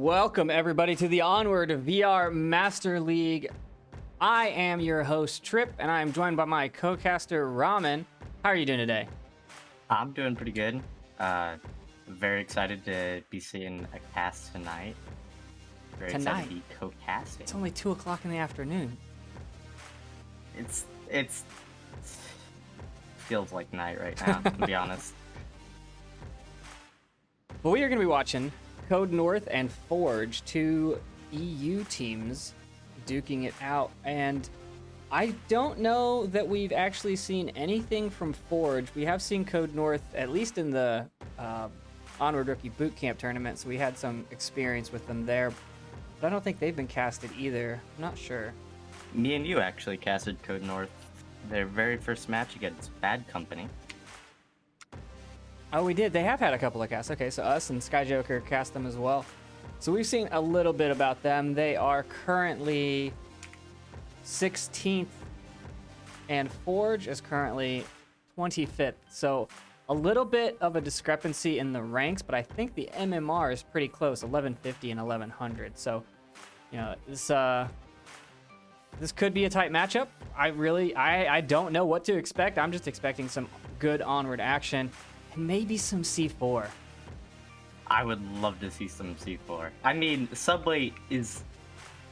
Welcome, everybody, to the Onward VR Master League. I am your host, Trip, and I am joined by my co-caster, Ramen. How are you doing today? I'm doing pretty good. Very excited to be seeing a cast tonight. Very excited to be co-casting. It's only 2 o'clock in the afternoon. It's feels like night right now, to be honest. But we are going to be watching Code North and Forge, two EU teams duking it out. And I don't know that we've actually seen anything from Forge. We have seen Code North, at least in the Onward Rookie Bootcamp tournament, so we had some experience with them there. But I don't think they've been casted either. I'm not sure. Me and you actually casted Code North their very first match against Bad Company. Oh, we did. They have had a couple of casts. Okay, so us and Sky Joker cast them as well. So we've seen a little bit about them. They are currently 16th, and Forge is currently 25th. So a little bit of a discrepancy in the ranks, but I think the MMR is pretty close, 1150 and 1100. So, you know, this could be a tight matchup. I don't know what to expect. I'm just expecting some good Onward action and maybe some C4. I would love to see some C4. I mean, Subway is,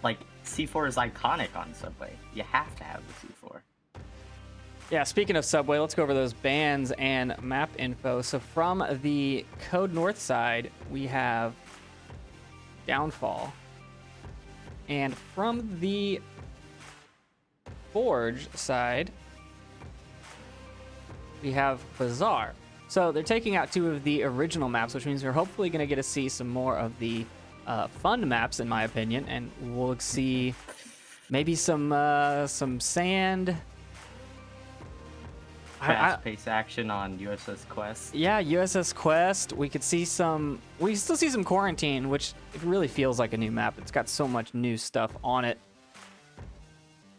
like, C4 is iconic on Subway. You have to have the C4. Yeah, speaking of Subway, let's go over those bans and map info. So from the Code North side, we have Downfall. And from the Forge side, we have Bazaar. So they're taking out two of the original maps, which means we're hopefully going to get to see some more of the fun maps, in my opinion, and we'll see maybe some sand. Fast-paced action on USS Quest. Yeah, USS Quest. We still see some Quarantine, which it really feels like a new map. It's got so much new stuff on it.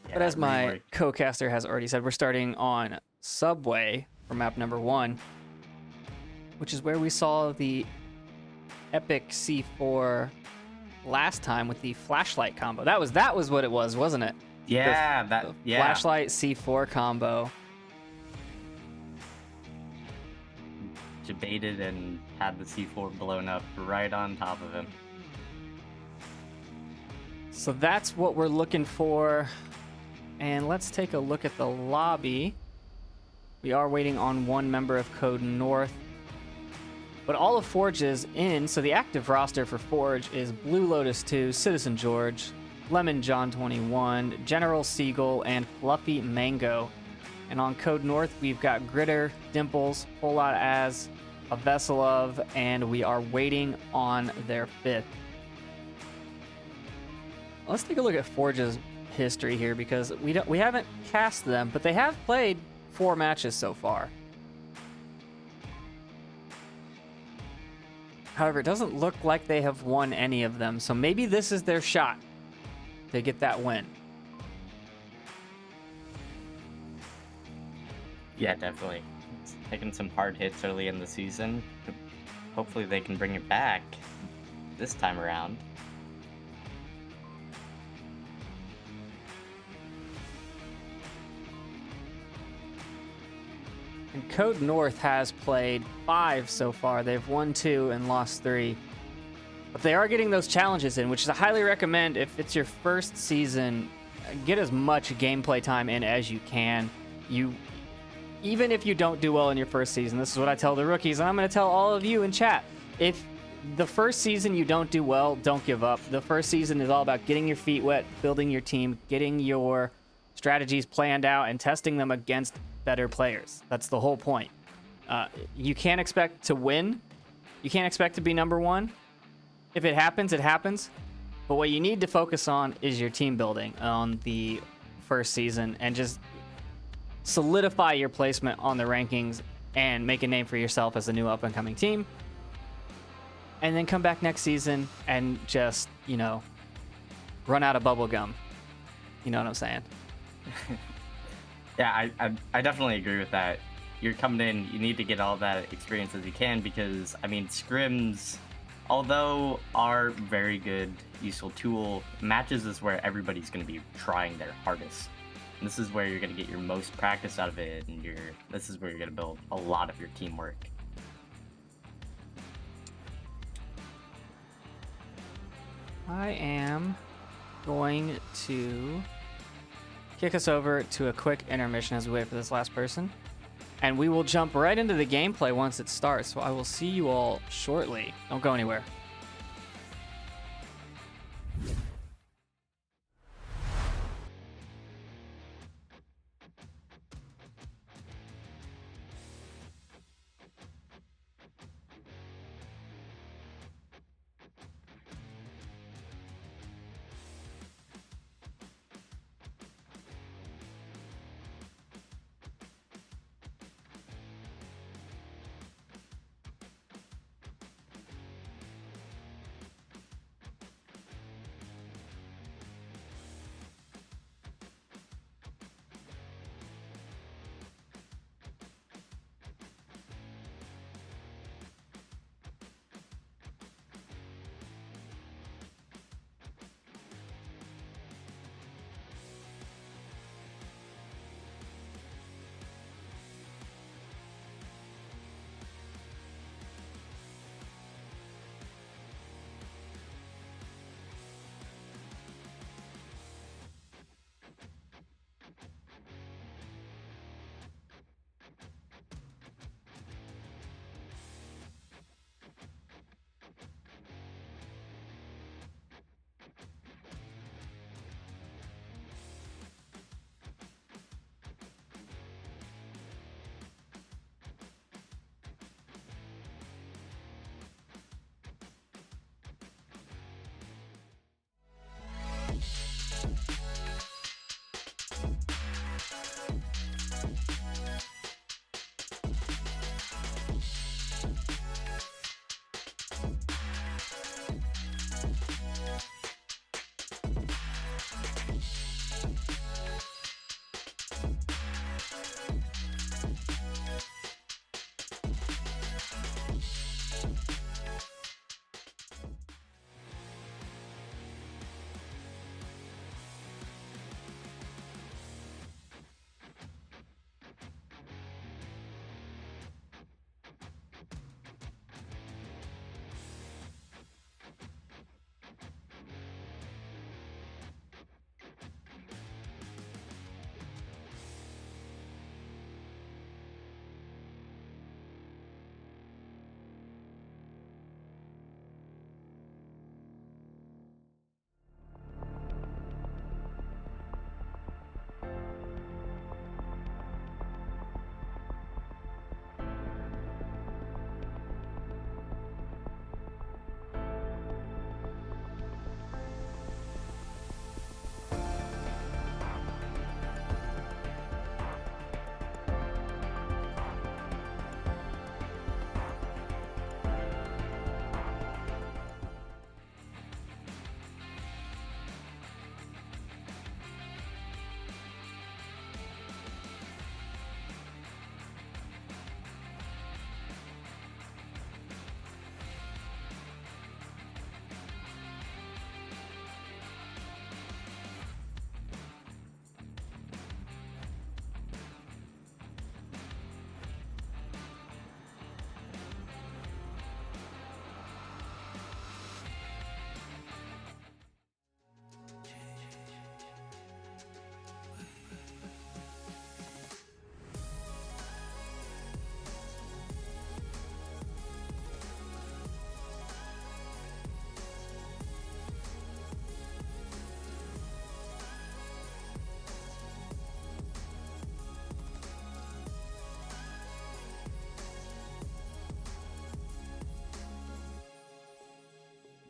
Yeah, but as my co-caster has already said, we're starting on Subway for map number 1, which is where we saw the epic C4 last time with the flashlight combo. That was what it was, wasn't it? Yeah, the flashlight C4 combo. Debated and had the C4 blown up right on top of him. So that's what we're looking for. And let's take a look at the lobby. We are waiting on one member of Code North. But all of Forge is in, so the active roster for Forge is Blue Lotus 2, Citizen George, Lemon John 21, General Seagull, and Fluffy Mango. And on Code North, we've got Gritter, Dimples, Whole Lot Az, A Vessel of, and we are waiting on their 5th. Let's take a look at Forge's history here, because we haven't cast them, but they have played 4 matches so far. However, it doesn't look like they have won any of them, so maybe this is their shot to get that win. Yeah, definitely. It's taking some hard hits early in the season. Hopefully they can bring it back this time around. And Code North has played 5 so far. They've won 2 and lost 3. But they are getting those challenges in, which I highly recommend. If it's your first season, get as much gameplay time in as you can. Even if you don't do well in your first season, this is what I tell the rookies, and I'm going to tell all of you in chat. If the first season you don't do well, don't give up. The first season is all about getting your feet wet, building your team, getting your strategies planned out, and testing them against better players. That's the whole point. You can't expect to win. You can't expect to be number 1. If it happens, it happens. But what you need to focus on is your team building on the first season, and just solidify your placement on the rankings and make a name for yourself as a new up-and-coming team. And then come back next season and just, run out of bubble gum. You know what I'm saying? Yeah, I definitely agree with that. You're coming in, you need to get all that experience as you can, because, I mean, scrims Although our very good, useful tool, matches is where everybody's going to be trying their hardest. And this is where you're going to get your most practice out of it, and this is where you're going to build a lot of your teamwork. I am going to kick us over to a quick intermission as we wait for this last person. And we will jump right into the gameplay once it starts. So I will see you all shortly. Don't go anywhere.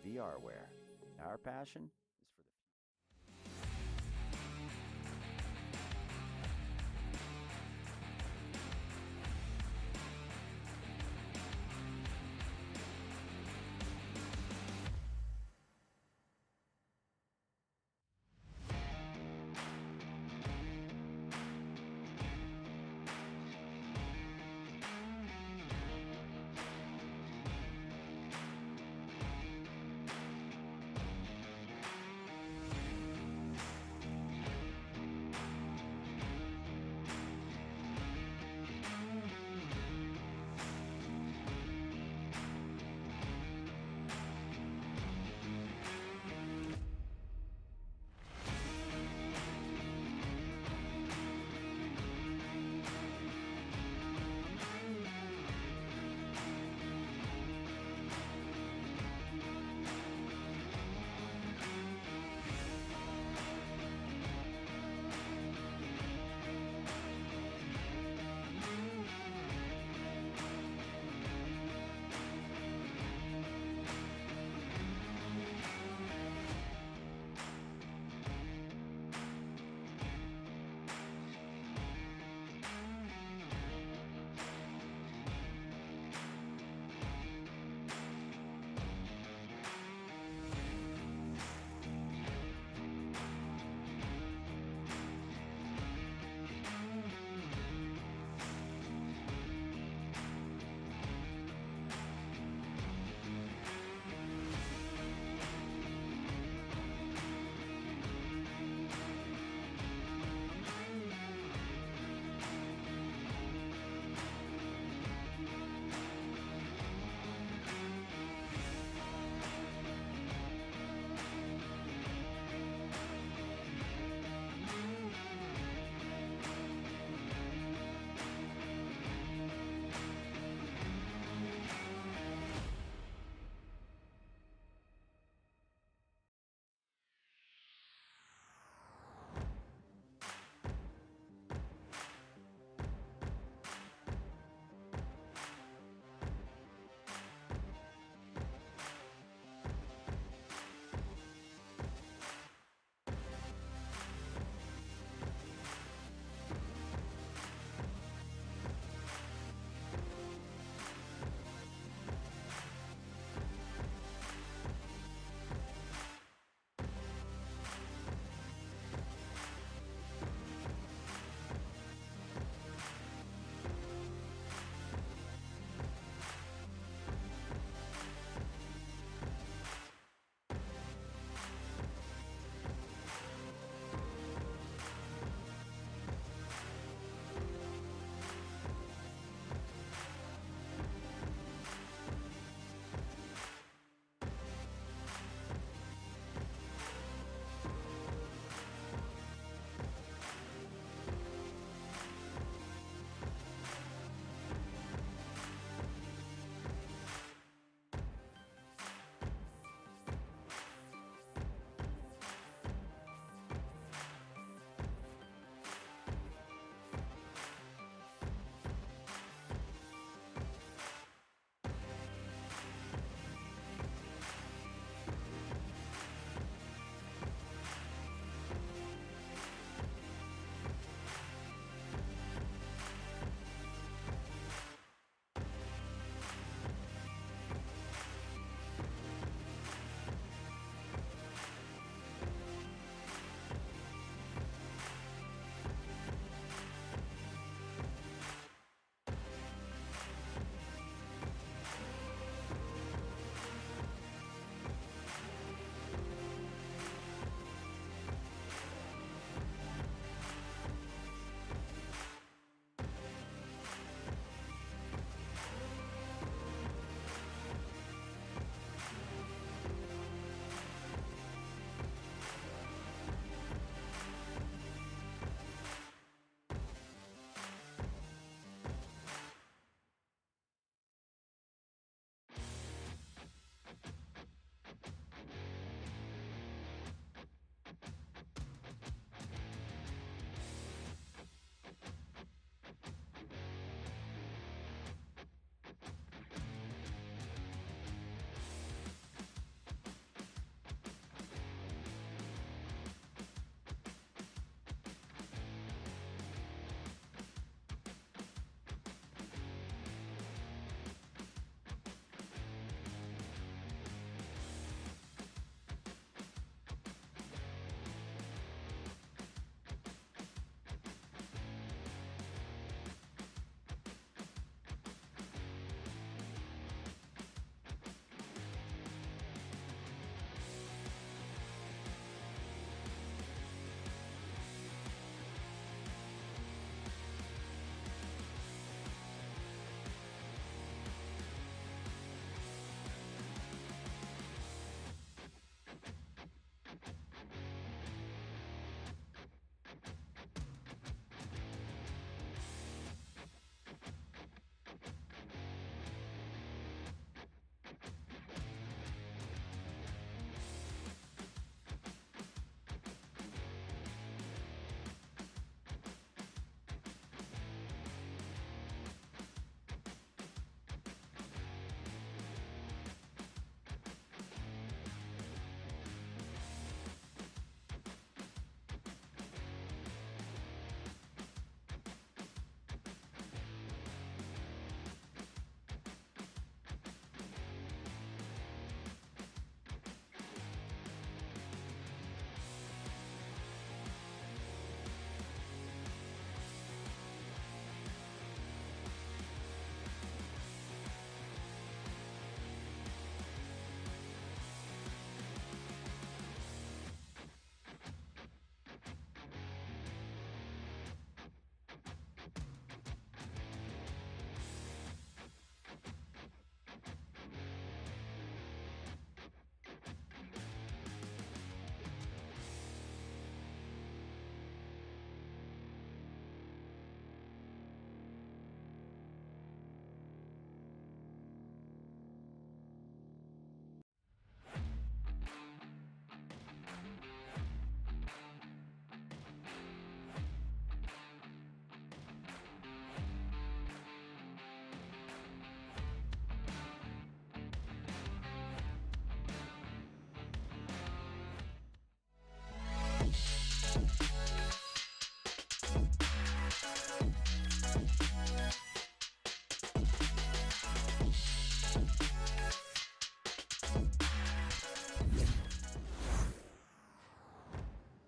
VRware. Our passion is for the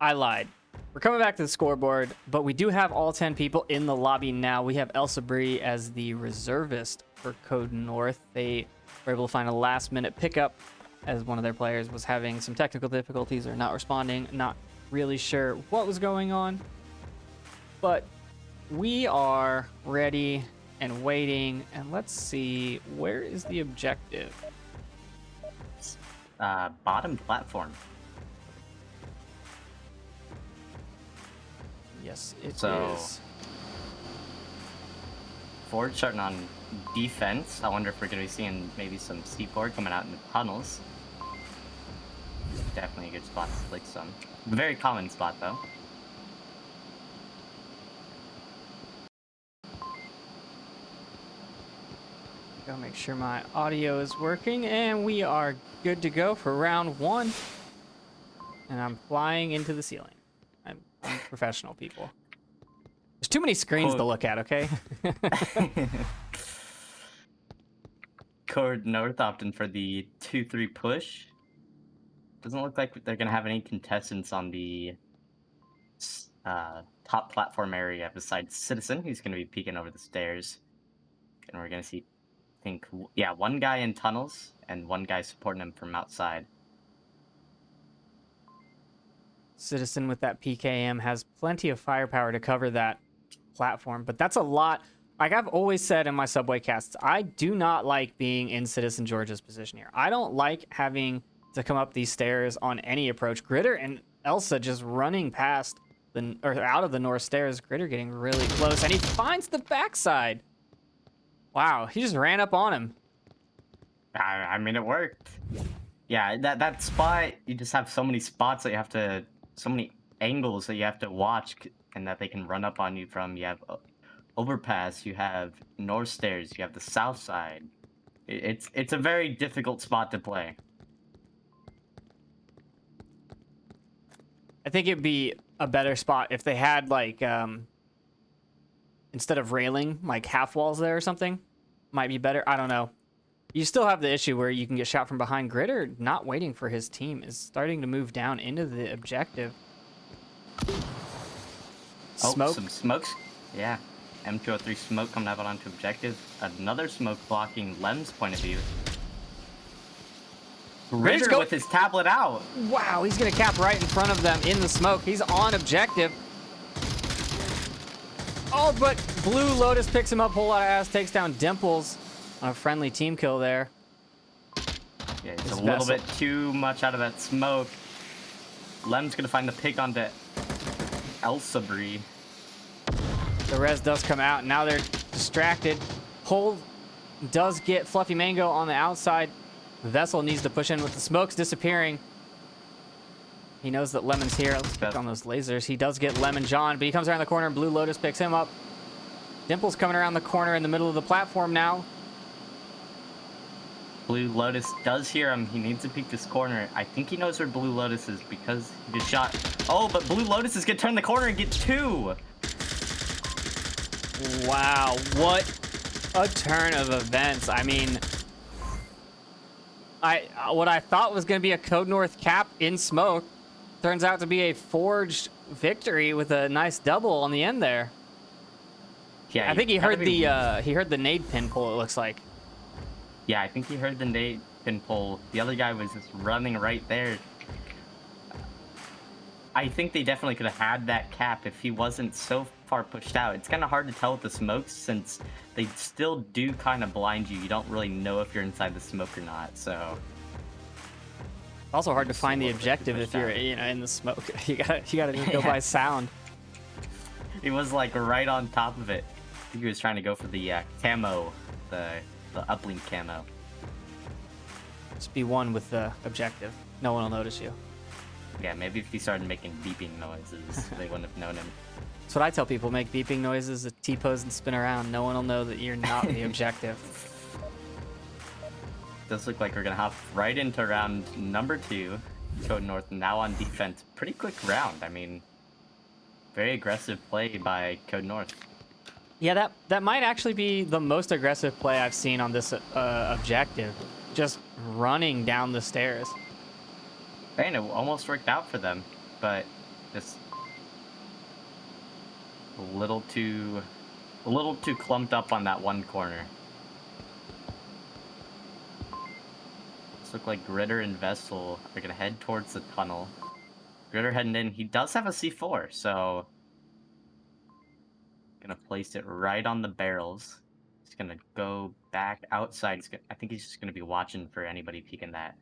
I lied. We're coming back to the scoreboard, but we do have all 10 people in the lobby now. We have Elsa Bree as the reservist for Code North. They were able to find a last-minute pickup as one of their players was having some technical difficulties or not responding. Not really sure what was going on, but we are ready and waiting. And let's see, where is the objective? Bottom platform. Yes, it So- is. Forward starting on defense. I wonder if we're going to be seeing maybe some C4 coming out in the tunnels. Definitely a good spot to flick some. Very common spot, though. Go make sure my audio is working, and we are good to go for round 1. And I'm flying into the ceiling. I'm professional, people. There's too many screens to look at, okay? Code North opting for the 2-3 push. Doesn't look like they're going to have any contestants on the top platform area besides Citizen, who's going to be peeking over the stairs. And we're going to see, I think, yeah, one guy in tunnels and one guy supporting him from outside. Citizen with that PKM has plenty of firepower to cover that platform, but that's a lot. Like I've always said in my Subway casts, I do not like being in Citizen George's position here. I don't like having to come up these stairs on any approach. Gritter and Elsa just running past or out of the north stairs. Gritter getting really close, and he finds the backside. Wow, he just ran up on him. I mean, it worked. Yeah, that spot, you just have so many spots that you have to, so many angles that you have to watch and that they can run up on you from. You have overpass, you have north stairs, you have the south side. It's a very difficult spot to play. I think it'd be a better spot if they had like instead of railing, like half walls there or something. Might be better. I don't know. You still have the issue where you can get shot from behind. Gritter, not waiting for his team, is starting to move down into the objective. Smoke. Oh, some smokes. Yeah. M203 smoke coming out onto objective. Another smoke blocking Lem's point of view. Ritter with his tablet out. Wow, he's going to cap right in front of them in the smoke. He's on objective. Oh, but Blue Lotus picks him up, whole lot of ass, takes down Dimples on a friendly team kill there. Yeah, it's a little bit too much out of that smoke. Lem's going to find the pick onto Elsa Bree. The res does come out. Now they're distracted. Hole does get Fluffy Mango on the outside. Vessel needs to push in with the smokes disappearing. He knows that Lemon's here. Let's pick on those lasers. He does get Lemon John, but he comes around the corner and Blue Lotus picks him up. Dimple's coming around the corner in the middle of the platform now. Blue Lotus does hear him. He needs to peek this corner. I think he knows where Blue Lotus is because he just shot. Oh, but Blue Lotus is going to turn the corner and get 2. Wow, what a turn of events. I mean, what I thought was going to be a Code North cap in smoke turns out to be a forged victory with a nice double on the end there. Yeah, I think he heard the nade pin pull, it looks like. Yeah, I think he heard the nade pin pull. The other guy was just running right there. I think they definitely could have had that cap if he wasn't so far pushed out. It's kind of hard to tell with the smokes since they still do kind of blind you. You don't really know if you're inside the smoke or not, so... Also hard to find the objective if you're, in the smoke. You gotta just go by sound. He was like right on top of it. I think he was trying to go for the camo, the uplink camo. Just be one with the objective. No one will notice you. Yeah, maybe if he started making beeping noises, they wouldn't have known him. That's what I tell people. Make beeping noises, T-pose and spin around. No one will know that you're not the objective. Does look like we're gonna hop right into round number 2. Code North now on defense. Pretty quick round. I mean, very aggressive play by Code North. Yeah, that might actually be the most aggressive play I've seen on this objective. Just running down the stairs. And it almost worked out for them, but Just a little too clumped up on that one corner. This look like Gritter and Vessel are gonna head towards the tunnel. Gritter heading in. He does have a C4, so gonna place it right on the barrels. He's gonna go back outside. I think he's just gonna be watching for anybody peeking that.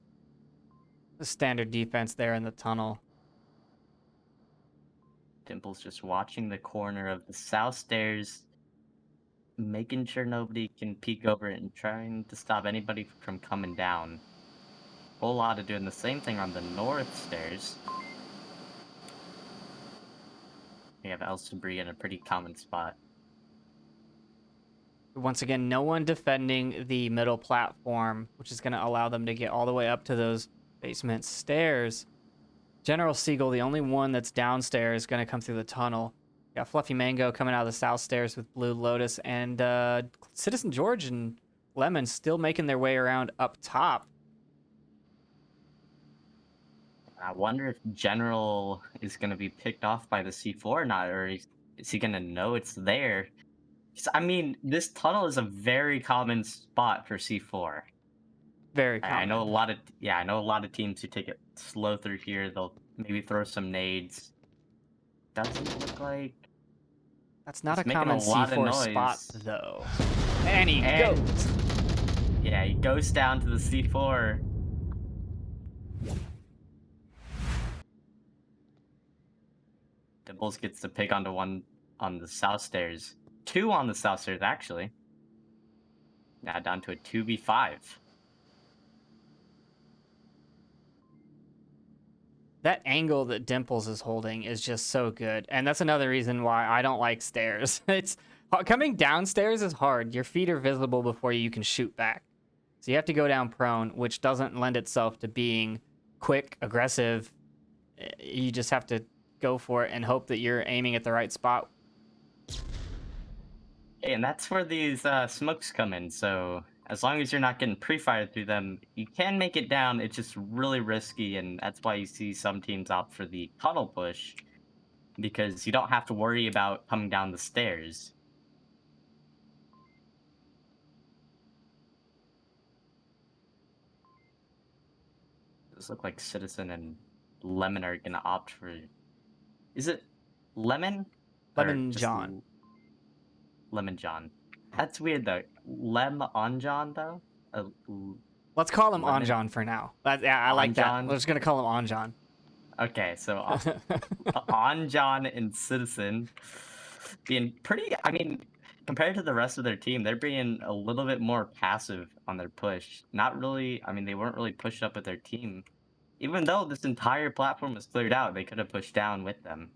The standard defense there in the tunnel. Dimple's just watching the corner of the south stairs, making sure nobody can peek over it and trying to stop anybody from coming down. Whole lot of doing the same thing on the north stairs. We have El Sabri in a pretty common spot. Once again, no one defending the middle platform, which is going to allow them to get all the way up to those basement stairs. General Siegel, the only one that's downstairs, is going to come through the tunnel. Got Fluffy Mango coming out of the south stairs with Blue Lotus, and Citizen George and Lemon still making their way around up top. I wonder if General is going to be picked off by the C4 or not, or is he going to know it's there? 'Cause, I mean, this tunnel is a very common spot for C4. Very common. I know a lot of teams who take it slow through here. They'll maybe throw some nades. Doesn't look like That's not a making common a lot of C4 noise. spot, though. And he goes. Yeah, he goes down to the C4. Dimples gets to pick onto one on the south stairs. 2 on the south stairs, actually. Now down to a 2v5. That angle that Dimples is holding is just so good. And that's another reason why I don't like stairs. It's coming downstairs is hard. Your feet are visible before you can shoot back. So you have to go down prone, which doesn't lend itself to being quick, aggressive. You just have to go for it and hope that you're aiming at the right spot. Hey, and that's where these smokes come in. So as long as you're not getting pre-fired through them, you can make it down. It's just really risky, and that's why you see some teams opt for the tunnel push, because you don't have to worry about coming down the stairs. Does look like Citizen and Lemon are gonna opt for. Is it Lemon? Lemon John. Lemon John. That's weird though. Lem on John though. Let's call him Lemon. Anjan for now. I like that. Anjan? We're just gonna call him Anjan. Okay, so Anjan and Citizen being pretty. I mean, compared to the rest of their team, they're being a little bit more passive on their push. Not really. I mean, they weren't really pushed up with their team. Even though this entire platform was cleared out, they could have pushed down with them.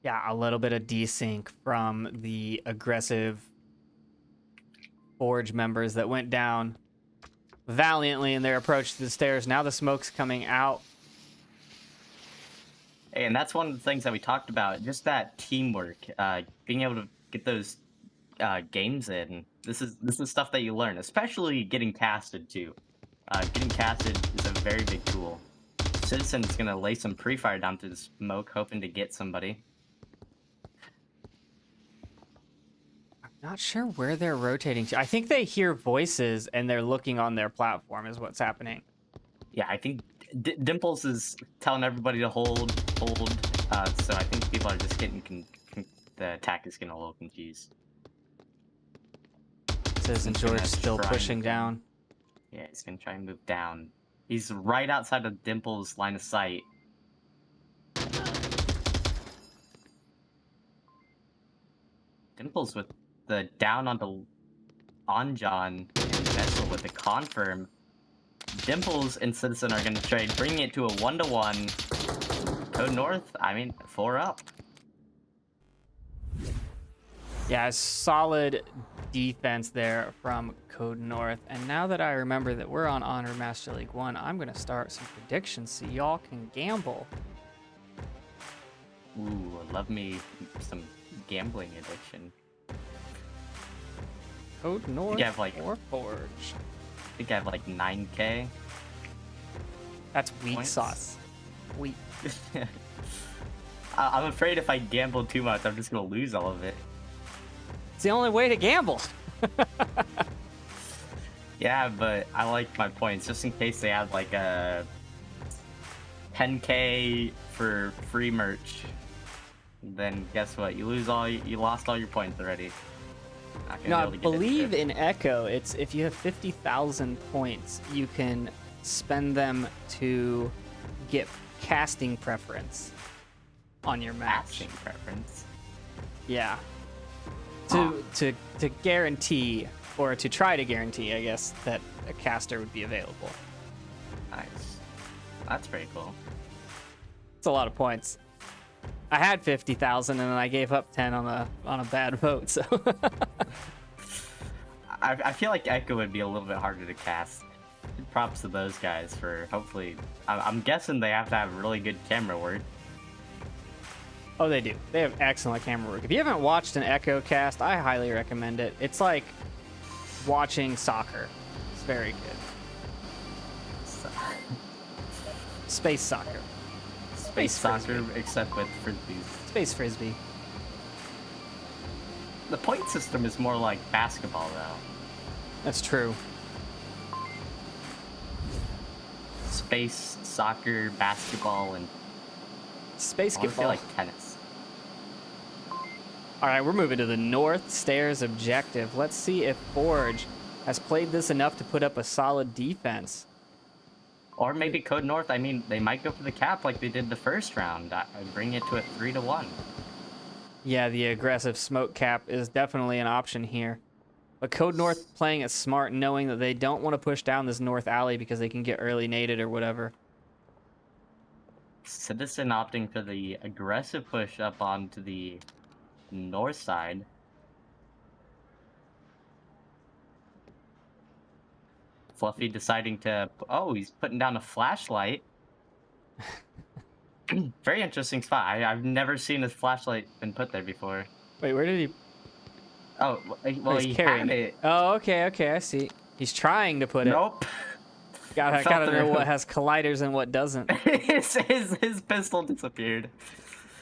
Yeah, a little bit of desync from the aggressive Forge members that went down valiantly in their approach to the stairs. Now the smoke's coming out. Hey, and that's one of the things that we talked about, just that teamwork, being able to get those games in. This is stuff that you learn, especially getting casted too. Getting casted is a very big tool. Citizen's gonna lay some pre-fire down through the smoke, hoping to get somebody. Not sure where they're rotating to. I think they hear voices and they're looking on their platform is what's happening. Yeah, I think Dimples is telling everybody to hold. So I think people are just getting the attack is getting a little confused. Citizen George still pushing down. Yeah, he's gonna try and move down. He's right outside of Dimples' line of sight. Dimples with the down onto Anjan and Vessel with the confirm. Dimples and Citizen are gonna trade, bringing it to a 1-1. Code North, I mean, 4 up. Yeah, solid defense there from Code North. And now that I remember that we're on Honor Master League 1, I'm going to start some predictions so y'all can gamble. Ooh, love me some gambling addiction. Code North You have, like- or Forge. I think I have like 9K. That's weak points. sauce. We. I'm afraid if I gamble too much, I'm just gonna lose all of it. It's the only way to gamble. Yeah, but I like my points just in case they add like a 10K for free merch. Then guess what? You lost all your points already. Not gonna No, be I able to get believe into it. in Echo, it's if you have 50,000 points, you can spend them to get casting preference on your match. Casting preference. Yeah. To guarantee, or to try to guarantee, I guess, that a caster would be available. Nice. That's pretty cool. It's a lot of points. I had 50,000 and then I gave up 10 on a bad vote. So I feel like Echo would be a little bit harder to cast. Props to those guys for hopefully. I'm guessing they have to have really good camera work. oh, they do. They have excellent camera work. If you haven't watched an Echo cast, I highly recommend it. It's like watching soccer. It's very good. So, Space soccer. space soccer, frisbee. except with frisbees. Space frisbee. The point system is more like basketball, though. That's true. Space soccer, basketball, and Space I wanna say football. like tennis. All right, we're moving to the North Stairs objective. Let's see if Forge has played this enough to put up a solid defense. Or maybe Code North. I mean, they might go for the cap like they did the first round. Bring it to a 3-1. Yeah, the aggressive smoke cap is definitely an option here. But Code North playing it smart, knowing that they don't want to push down this north alley because they can get early naded or whatever. Citizen opting for the aggressive push up onto the north side. Fluffy deciding to... Oh, he's putting down a flashlight. Very interesting spot. I've never seen a flashlight been put there before. Wait, where did he... Oh, well, he's he carrying had it. Oh, okay, I see. He's trying to put it. Nope. Gotta fell know through. what has colliders and what doesn't. his pistol disappeared.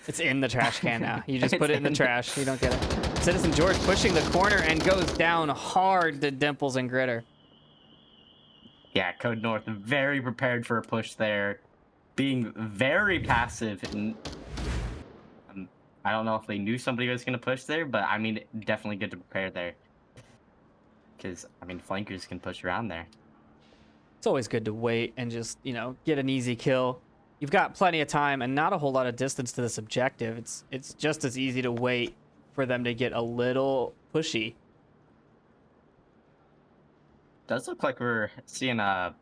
It's in the trash can now. You just It's put it in the in- trash. You don't get it. Citizen George pushing the corner and goes down hard to Dimples and Gritter. Yeah, Code North very prepared for a push there, being very passive. And I don't know if they knew somebody was going to push there, but I mean, definitely good to prepare there. Because, I mean, flankers can push around there. It's always good to wait and just, get an easy kill. You've got plenty of time and not a whole lot of distance to this objective. It's just as easy to wait for them to get a little pushy. Does look like we're seeing a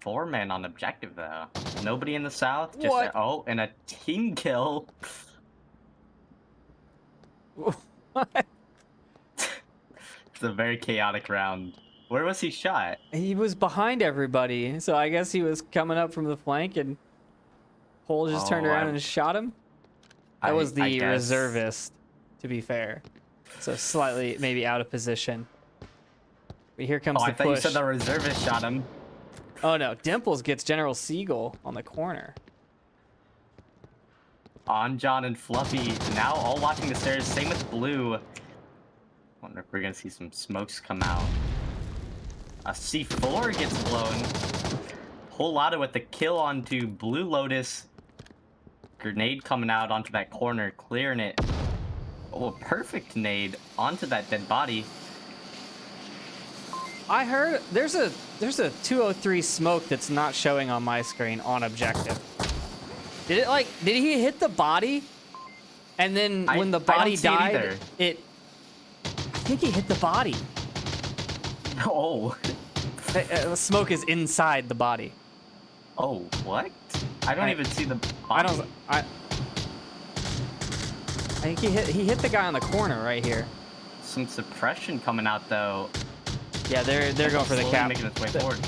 4-man on objective, though. Nobody in the south. Just What? and a team kill. What? It's a very chaotic round. Where was he shot? He was behind everybody, so I guess he was coming up from the flank and Hole just turned Oh, around and shot him. That was I the guess. reservist, to be fair. So slightly maybe out of position. But here comes Oh, the I thought you push. said the reservist shot him. Oh no, Dimples gets General Siegel on the corner. On John and Fluffy now all watching the stairs. Same with Blue. Wonder if we're gonna see some smokes come out. A C4 gets blown. Whole lotta with the kill onto Blue Lotus. Grenade coming out onto that corner, clearing it. Oh, a perfect nade onto that dead body. I heard there's a 203 smoke that's not showing on my screen on objective. Did he hit the body? And then when the I don't body see it died, either. I think he hit the body. Oh. The smoke is inside the body. Oh, what? I don't even see the I body. don't. I think he hit the guy on the corner right here. Some suppression coming out though. Yeah, they're going for the Slowly cap. making its way forward.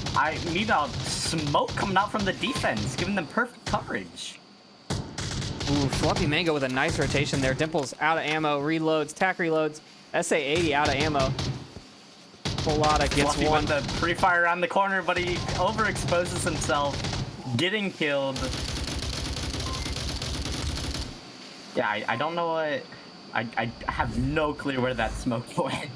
Meanwhile, smoke coming out from the defense, giving them perfect coverage. Ooh, Fluffy Mango with a nice rotation there. Dimples out of ammo, reloads, tack reloads. SA-80 out of ammo. Polata gets Fluffy one. with the pre-fire around the corner, but he overexposes himself, getting killed. Yeah, I don't know what. I have no clue where that smoke went.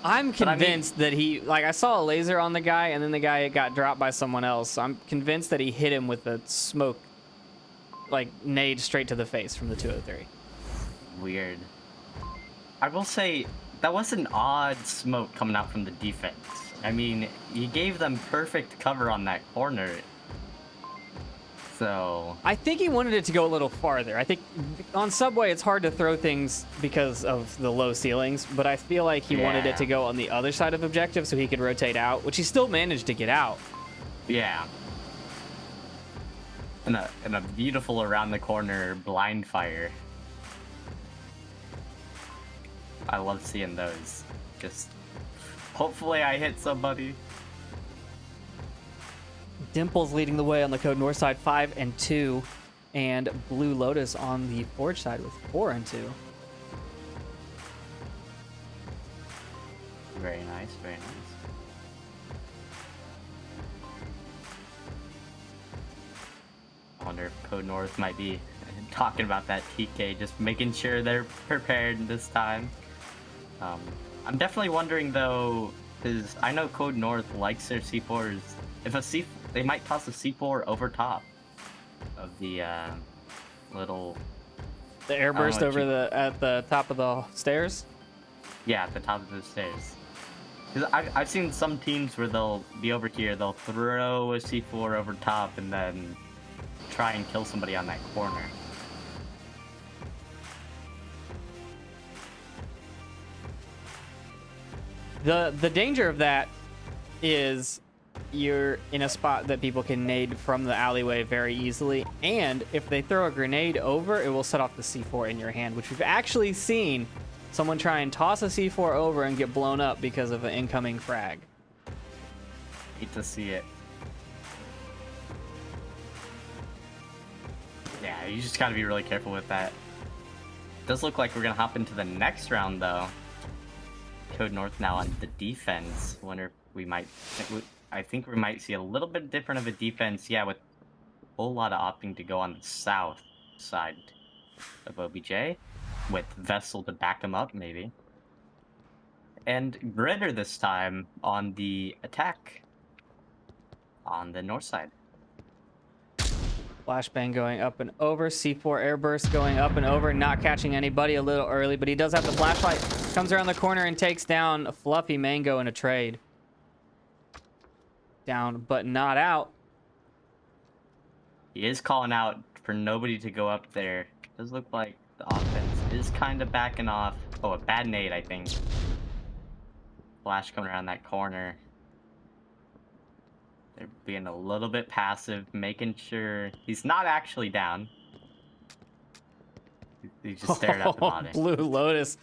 I'm But I mean- convinced that he, like, I saw a laser on the guy, and then the guy got dropped by someone else. So I'm convinced that he hit him with a smoke, like, nade straight to the face from the 203. Weird. I will say, that was an odd smoke coming out from the defense. I mean, you gave them perfect cover on that corner. So, I think he wanted it to go a little farther. I think on Subway, it's hard to throw things because of the low ceilings, but I feel like he wanted it Yeah. to go on the other side of objective so he could rotate out, which he still managed to get out. yeah. And a beautiful around the corner blind fire. I love seeing those. Just hopefully I hit somebody. Dimples leading the way on the Code North side, 5 and 2, and Blue Lotus on the Forge side with 4 and 2. Very nice, very nice. I wonder if Code North might be talking about that TK, just making sure they're prepared this time. I'm definitely wondering though, because I know Code North likes their C4s. If they might toss a C4 over top of the little. The airburst know, over at the top of the stairs. Yeah, at the top of the stairs. Because I've seen some teams where they'll be over here, they'll throw a C4 over top and then try and kill somebody on that corner. The danger of that is you're in a spot that people can nade from the alleyway very easily, and if they throw a grenade over, it will set off the C4 in your hand, which we've actually seen someone try and toss a C4 over and get blown up because of an incoming frag. Hate to see it. Yeah, you just gotta be really careful with that. Does look like we're gonna hop into the next round though. Code North now on the defense. Wonder if we might. I think we might see a little bit different of a defense. Yeah, with a whole lot of opting to go on the south side of OBJ, with Vessel to back him up maybe. And Gritter this time on the attack on the north side. Flashbang going up and over. C4 airburst going up and over, not catching anybody a little early, but he does have the flashlight. Comes around the corner and takes down a Fluffy Mango in a trade. Down, but not out. He is calling out for nobody to go up there. Does look like the offense is kind of backing off. Oh, a bad nade, I think. Flash coming around that corner. They're being a little bit passive, making sure he's not actually down. He's just staring at the body. Blue Lotus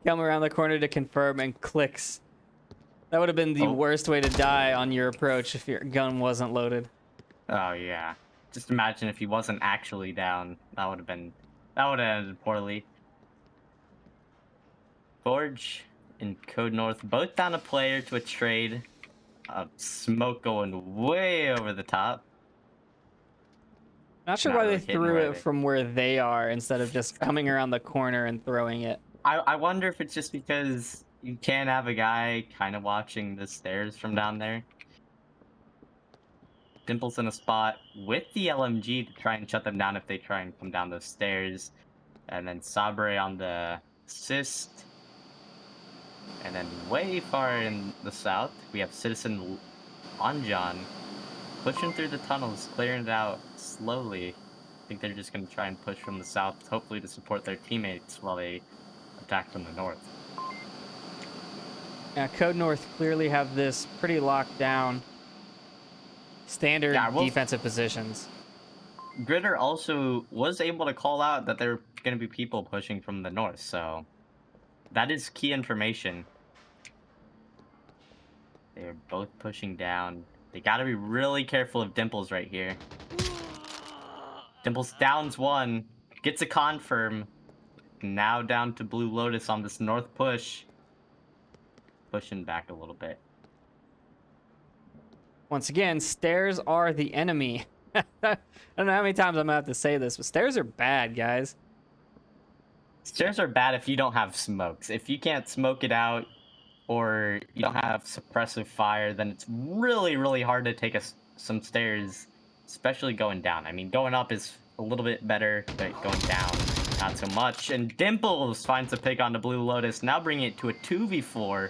come around the corner to confirm and clicks. That would have been the worst way to die on your approach if your gun wasn't loaded. Oh yeah. Just imagine if he wasn't actually down. That would have ended poorly. Forge and Code North both down a player to a trade. Smoke going way over the top. Not sure Not why really they hitting threw where it they- from where they are instead of just coming around the corner and throwing it. I wonder if it's just because you can't have a guy kind of watching the stairs from down there. Dimple's in a spot with the LMG to try and shut them down if they try and come down those stairs. And then Sabre on the assist. And then way far in the south, we have Citizen Anjan pushing through the tunnels, clearing it out slowly. I think they're just going to try and push from the south, hopefully to support their teammates while they attack from the north. Yeah, Code North clearly have this pretty locked down. Standard defensive positions. Gritter also was able to call out that there are going to be people pushing from the north, so that is key information. They're both pushing down. They got to be really careful of Dimples right here. Dimples downs one, gets a confirm. Now down to Blue Lotus on this north push. Pushing back a little bit. Once again, stairs are the enemy. I don't know how many times I'm going to have to say this, but stairs are bad, guys. Stairs are bad if you don't have smokes. If you can't smoke it out or you don't have suppressive fire, then it's really, really hard to take some stairs, especially going down. I mean, going up is a little bit better, but going down, not so much. And Dimples finds a pick on the Blue Lotus, now bringing it to a 2v4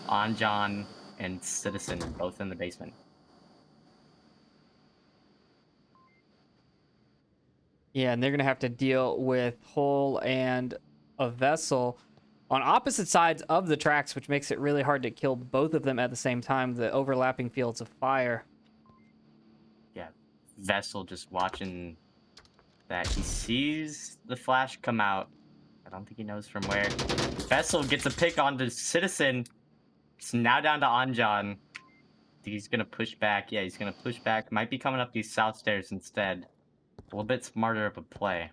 on John and Citizen, both in the basement. Yeah, and they're going to have to deal with Hole and a Vessel on opposite sides of the tracks, which makes it really hard to kill both of them at the same time. The overlapping fields of fire. Yeah, Vessel just watching that. He sees the flash come out. I don't think he knows from where. Vessel gets a pick on the Citizen. It's now down to Anjan. He's going to push back. Yeah, he's going to push back. Might be coming up these south stairs instead. A little bit smarter of a play.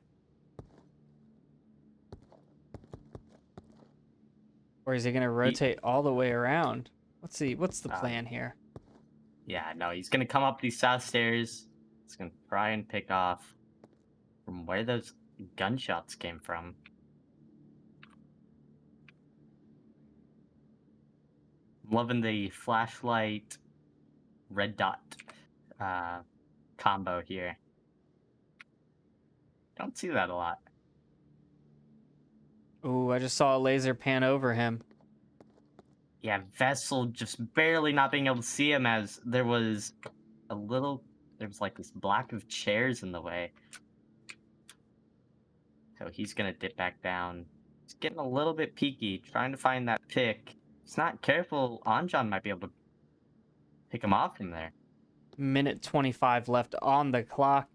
Or is he going to rotate all the way around? Let's see. What's the plan here? Yeah, no, he's going to come up these south stairs. He's going to try and pick off from where those gunshots came from. Loving the flashlight red dot combo here. Don't see that a lot. Ooh, I just saw a laser pan over him. Yeah, Vessel just barely not being able to see him as there was like this block of chairs in the way. So he's gonna dip back down. He's getting a little bit peeky, trying to find that pick. He's not careful. Anjan might be able to pick him off from there. Minute 25 left on the clock.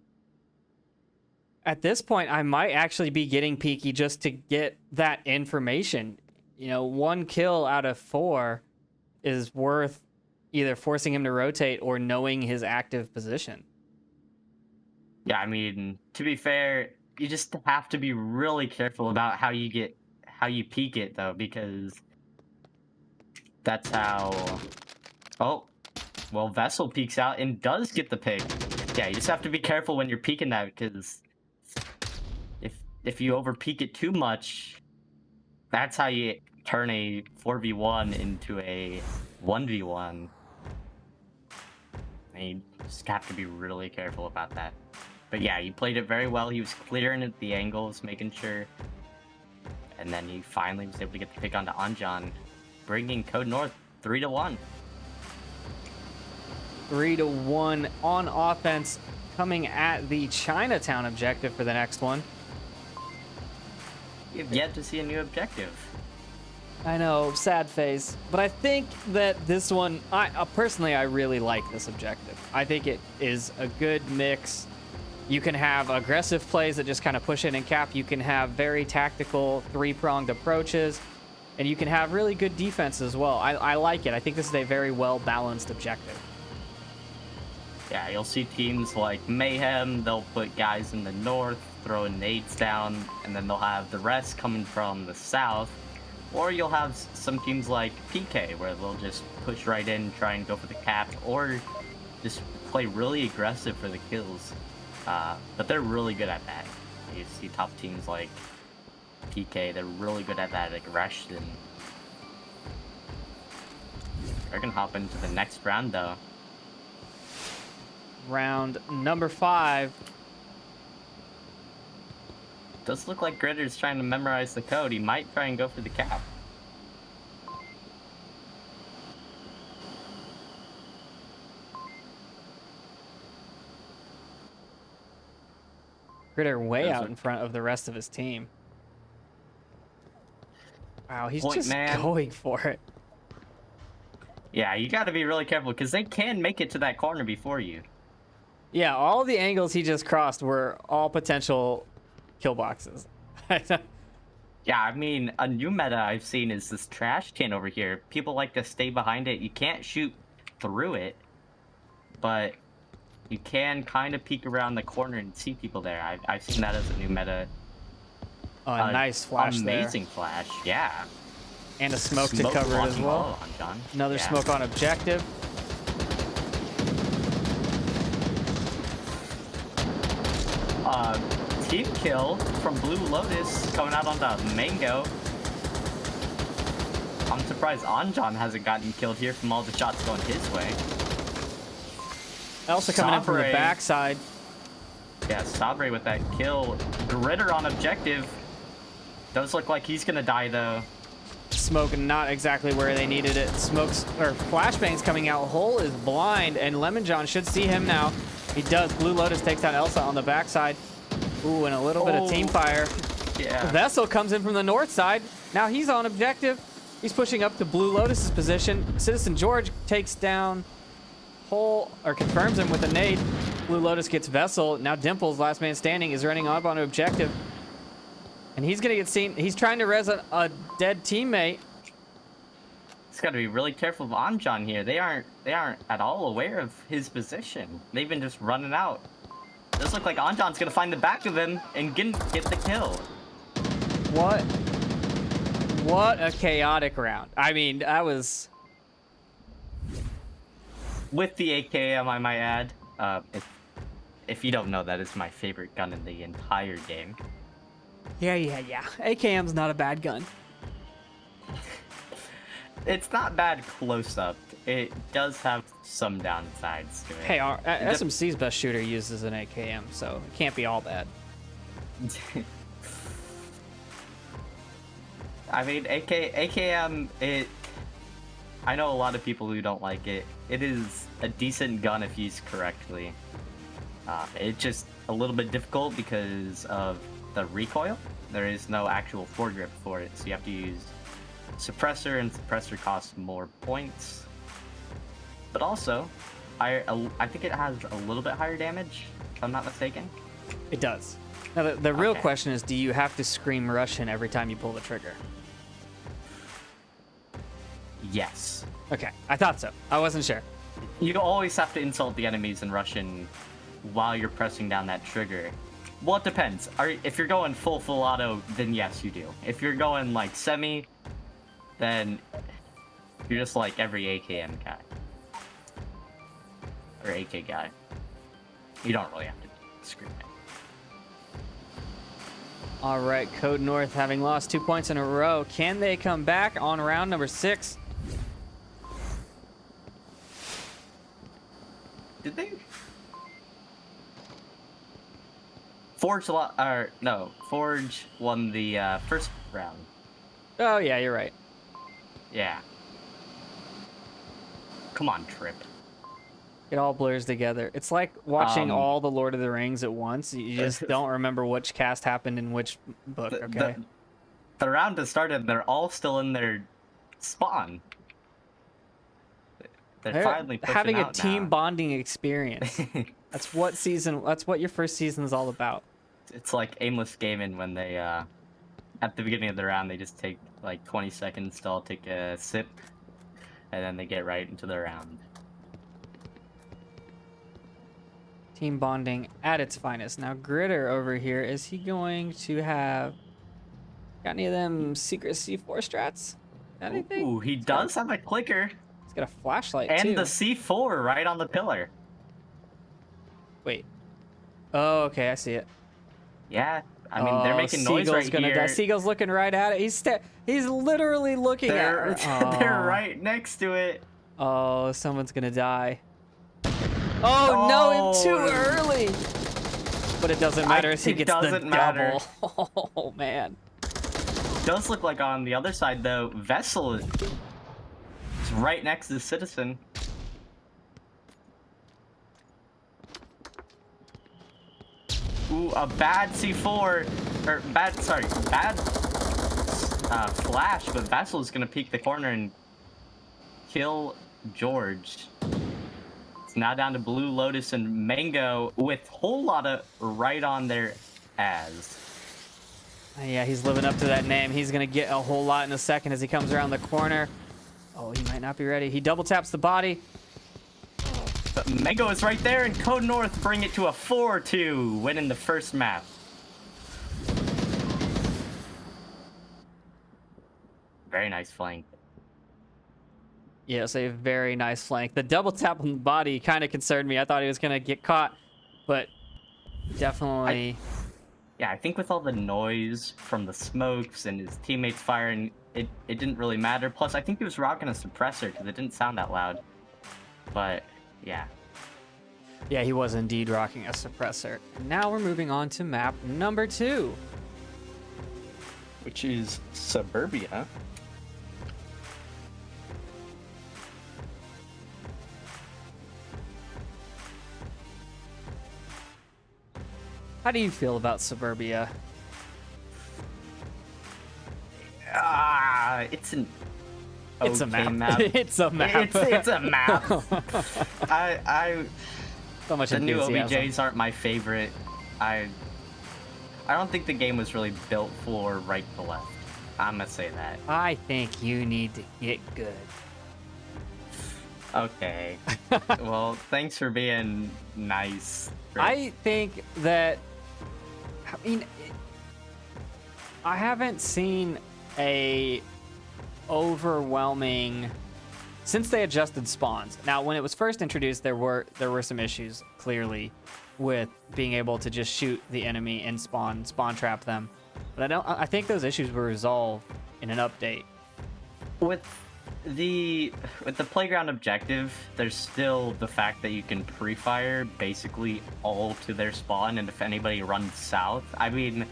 At this point, I might actually be getting peeky just to get that information. You know, 1 kill out of 4 is worth either forcing him to rotate or knowing his active position. Yeah, I mean, to be fair, you just have to be really careful about how you peek it, though, because that's how... Oh, well, Vessel peeks out and does get the pick. Yeah, you just have to be careful when you're peeking that, because if you over peek it too much, that's how you turn a 4v1 into a 1v1. And you just have to be really careful about that. But yeah, he played it very well. He was clearing at the angles, making sure. And then he finally was able to get the pick onto Anjan, bringing Code North 3-1. 3-1 on offense, coming at the Chinatown objective for the next one. You've yet to see a new objective. I know, sad face. But I think that this one, personally, I really like this objective. I think it is a good mix. You can have aggressive plays that just kind of push in and cap. You can have very tactical, 3-pronged approaches. And you can have really good defense as well. I like it. I think this is a very well-balanced objective. Yeah, you'll see teams like Mayhem, they'll put guys in the north, throwing nades down, and then they'll have the rest coming from the south. Or you'll have some teams like PK, where they'll just push right in, try and go for the cap, or just play really aggressive for the kills. But they're really good at that. You see top teams like PK, they're really good at that aggression. They're gonna hop into the next round, though. Round number 5. Does look like Gritter's trying to memorize the code. He might try and go for the cap. Gritter way out in front of the rest of his team. Wow, he's Point just man. going for it. Yeah, you gotta be really careful, because they can make it to that corner before you. Yeah, all the angles he just crossed were all potential kill boxes. Yeah, I mean, a new meta I've seen is this trash can over here. People like to stay behind it. You can't shoot through it, but you can kind of peek around the corner and see people there. I've seen that as a new meta. Nice flash there. Amazing flash, yeah. And a smoke to cover it as well. On John. Another smoke on objective. team kill from Blue Lotus coming out onto Mango. I'm surprised Anjan hasn't gotten killed here from all the shots going his way. Elsa coming in from the Sabre. backside. Yeah, Sabre with that kill. Gritter on objective. Does look like he's gonna die though. Smoke not exactly where they needed it. Smoke's or Flashbang's coming out. Hole is blind, and Lemon John should see him now. He does. Blue Lotus takes down Elsa on the backside. Ooh, and a little bit of team fire. Yeah. Vessel comes in from the north side. Now he's on objective. He's pushing up to Blue Lotus's position. Citizen George takes down Hole, or confirms him with a nade. Blue Lotus gets Vessel. Now Dimples, last man standing, is running up on objective. And he's gonna get seen. He's trying to res a dead teammate. He's got to be really careful of Anjan here. They aren't at all aware of his position. They've been just running out. Does look like Anjan's gonna find the back of him and get the kill. What a chaotic round. I mean, that was... With the AKM, I might add. If you don't know, that is my favorite gun in the entire game. Yeah. AKM's not a bad gun. It's not bad close up. It does have some downsides to it. Hey, our SMC's best shooter uses an AKM, so it can't be all bad. I mean, AKM, I know a lot of people who don't like it. It is a decent gun if used correctly. It's just a little bit difficult because of the recoil. There is no actual foregrip for it, so you have to use suppressor, and suppressor costs more points. But also, I think it has a little bit higher damage, if I'm not mistaken. It does. Now, the real Okay. question is, do you have to scream Russian every time you pull the trigger? Yes. Okay, I thought so. I wasn't sure. You always have to insult the enemies in Russian while you're pressing down that trigger. Well, it depends. If you're going full auto, then yes, you do. If you're going like semi, then you're just like every AKM guy. Or AK guy. You don't really have to scream it. All right, Code North having lost 2 points in a row. Can they come back on round number 6? Did they? Forge won the first round. Oh, yeah, you're right. Yeah. Come on, Trip. It all blurs together. It's like watching all the Lord of the Rings at once. You just don't remember which cast happened in which book, okay? The round has started, they're all still in their spawn. They're finally pushing having a out team now. bonding experience. That's what your first season is all about. It's like aimless gaming when they, at the beginning of the round, they just take like 20 seconds to all take a sip, and then they get right into the round. Team bonding at its finest. Now, Gritter over here, is he going to have... Got any of them secret C4 strats? Anything? Ooh, he does have a clicker. He's got a flashlight, And too. the C4 right on the pillar. Wait. Oh, okay, I see it. Yeah, I mean, they're making noise Seagull's right gonna here. Die. Seagull's looking right at it. He's literally looking They're, at it. they're right next to it. Oh, someone's gonna die. Oh, no, it's too early. But it doesn't matter as he It gets the doesn't matter. double. Oh, man. Does look like on the other side, though, Vessel is right next to the Citizen. Ooh, a bad C4, or bad flash, but Vessel is gonna peek the corner and kill George. It's now down to Blue Lotus and Mango with whole lot of right on their as. Yeah, he's living up to that name. He's gonna get a whole lot in a second as he comes around the corner. Oh, he might not be ready. He double taps the body. But Mango is right there, and Code North bring it to a 4-2, winning the first map. Very nice flank. Yes, a very nice flank. The double tap on the body kind of concerned me. I thought he was gonna get caught, but definitely. yeah, I think with all the noise from the smokes and his teammates firing, it didn't really matter. Plus, I think he was rocking a suppressor because it didn't sound that loud. But yeah. Yeah, he was indeed rocking a suppressor. Now we're moving on to map number 2. Which is Suburbia. How do you feel about Suburbia? It's an It's a okay map. It's a map. It's a map. I So much the new enthusiasm. OBJs aren't my favorite. I don't think the game was really built for right to left. I'm gonna say that. I think you need to get good. Okay. Well, thanks for being nice. I think that, I mean, I haven't seen a overwhelming since they adjusted spawns. Now, when it was first introduced, there were some issues clearly with being able to just shoot the enemy and spawn trap them. But I think those issues were resolved in an update. With the playground objective, there's still the fact that you can pre-fire basically all to their spawn, and if anybody runs south, I mean,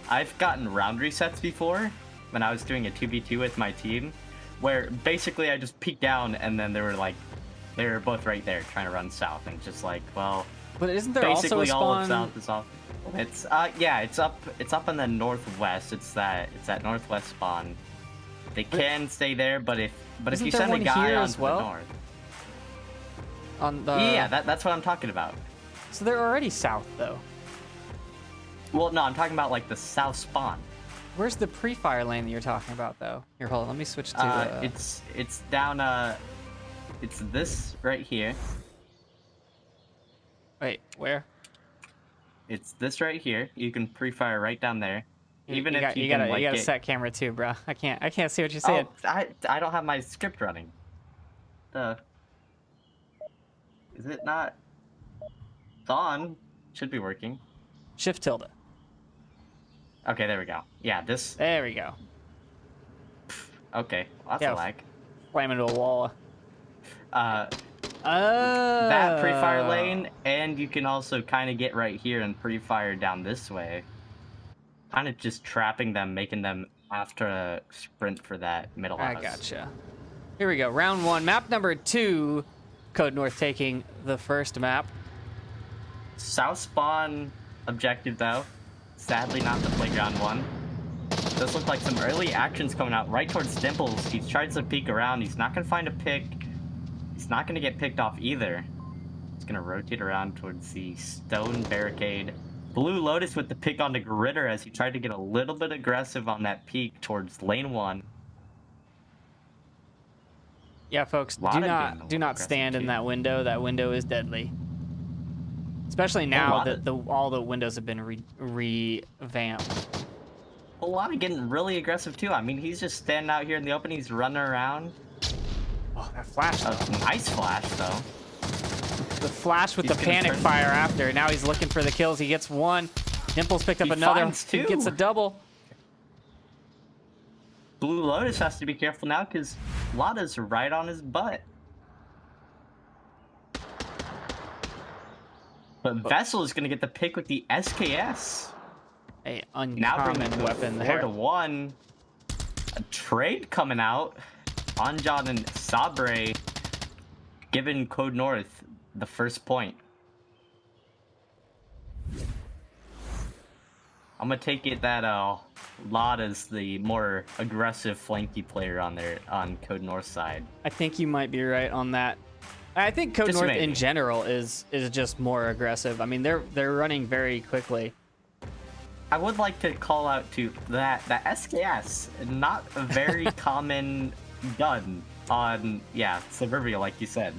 I've gotten round resets before when I was doing a 2v2 with my team, where basically I just peeked down and then they were both right there trying to run south, and just like, well, But isn't there also a basically all of spawn? south is off. It's yeah, it's up in the northwest. It's that northwest spawn. They can stay there, but if you Isn't there send a one guy here onto as well? the north, On the yeah, that's what I'm talking about. So they're already south though. Well, no, I'm talking about like the south spawn. Where's the pre-fire lane that you're talking about though? Here, hold on. Let me switch to. It's down. It's this right here. Wait, where? It's this right here. You can pre-fire right down there. Even you if got, you you can gotta like you gotta get... set camera too, bro. I can't see what you're saying. Oh, I don't have my script running. Is it not? It's on. Should be working. Shift tilde. Okay, there we go. Yeah, this. There we go. Okay, well, that's Yeah. a lag. Slam into a wall. That pre-fire lane, and you can also kind of get right here and pre-fire down this way. Kind of just trapping them, making them have to sprint for that middle I house. gotcha. Here we go. Round 1. Map number 2. Code North taking the first map. South spawn objective though. Sadly not the playground one. Does look like some early actions coming out right towards Dimples. He tries to peek around. He's not gonna find a pick. He's not gonna get picked off either. He's gonna rotate around towards the stone barricade. Blue Lotus with the pick on the gritter as he tried to get a little bit aggressive on that peek towards lane 1. Yeah, folks, Lot do of being a not little stand aggressive, in too. that window. That window is deadly. Especially now lot that all the windows have been revamped. A lot of getting really aggressive too. I mean, he's just standing out here in the open. He's running around. Oh, that flash! A nice flash though. The flash with He's the gonna panic turn- fire after. Now he's looking for the kills. He gets one. Dimples picked up He another. finds He two. gets a double. Blue Lotus has to be careful now because Lada's right on his butt. But Vessel is going to get the pick with the SKS. A Now bringing uncommon it to weapon 4 there. to 1. A trade coming out. Anjan and Sabre giving Code North the first point. I'm gonna take it that Lada's the more aggressive flanky player on Code North side. I think you might be right on that. I think Code Just North maybe. in general is just more aggressive. I mean, they're running very quickly. I would like to call out to that SKS, not a very common gun on Suburbia, like you said.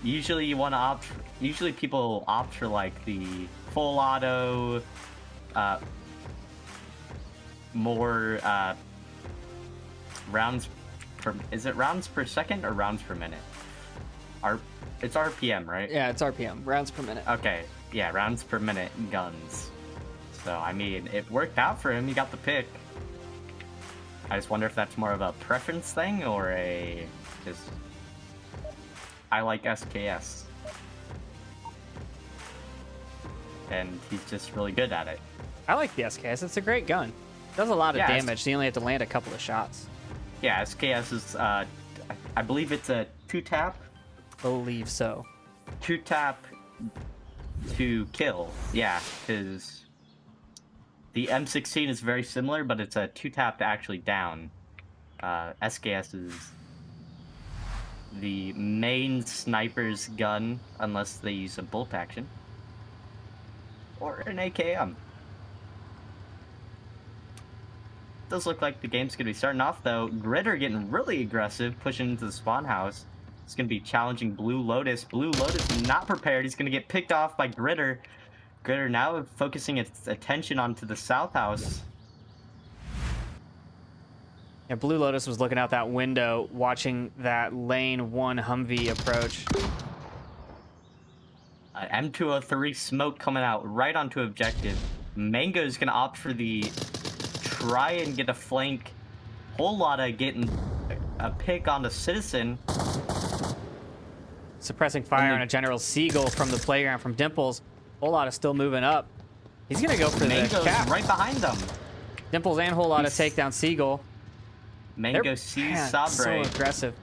Usually you want to opt. Usually people opt for like the full auto, more rounds per. Is it rounds per second or rounds per minute? It's RPM, right? Yeah, it's RPM, rounds per minute. Okay. yeah, rounds per minute guns. So, I mean, it worked out for him. He got the pick. I just wonder if that's more of a preference thing or a just I like SKS. And he's just really good at it. I like the SKS. It's a great gun. Does a lot of damage. So you only have to land a couple of shots. Yeah, SKS is, I believe it's a 2-tap. Believe so. 2-tap to kill. Yeah, because the M16 is very similar, but it's a 2-tap to actually down. SKS is the main sniper's gun, unless they use a bolt action. Or an AKM. Does look like the game's gonna be starting off though. Gritter getting really aggressive, pushing into the spawn house. It's gonna be challenging Blue Lotus. Blue Lotus not prepared. He's gonna get picked off by Gritter. Gritter now focusing its attention onto the south house. Yeah, Blue Lotus was looking out that window, watching that lane 1 Humvee approach. M203 smoke coming out right onto objective. Mango's gonna opt for the try and get a flank. Whole lot of getting a pick on the Citizen. Suppressing fire on a General Seagull from the playground from Dimples. Whole lot of still moving up. He's gonna go for Mango's the cap. right behind them. Dimples and Whole lot of take down Seagull. Mango sees Sabre. So aggressive.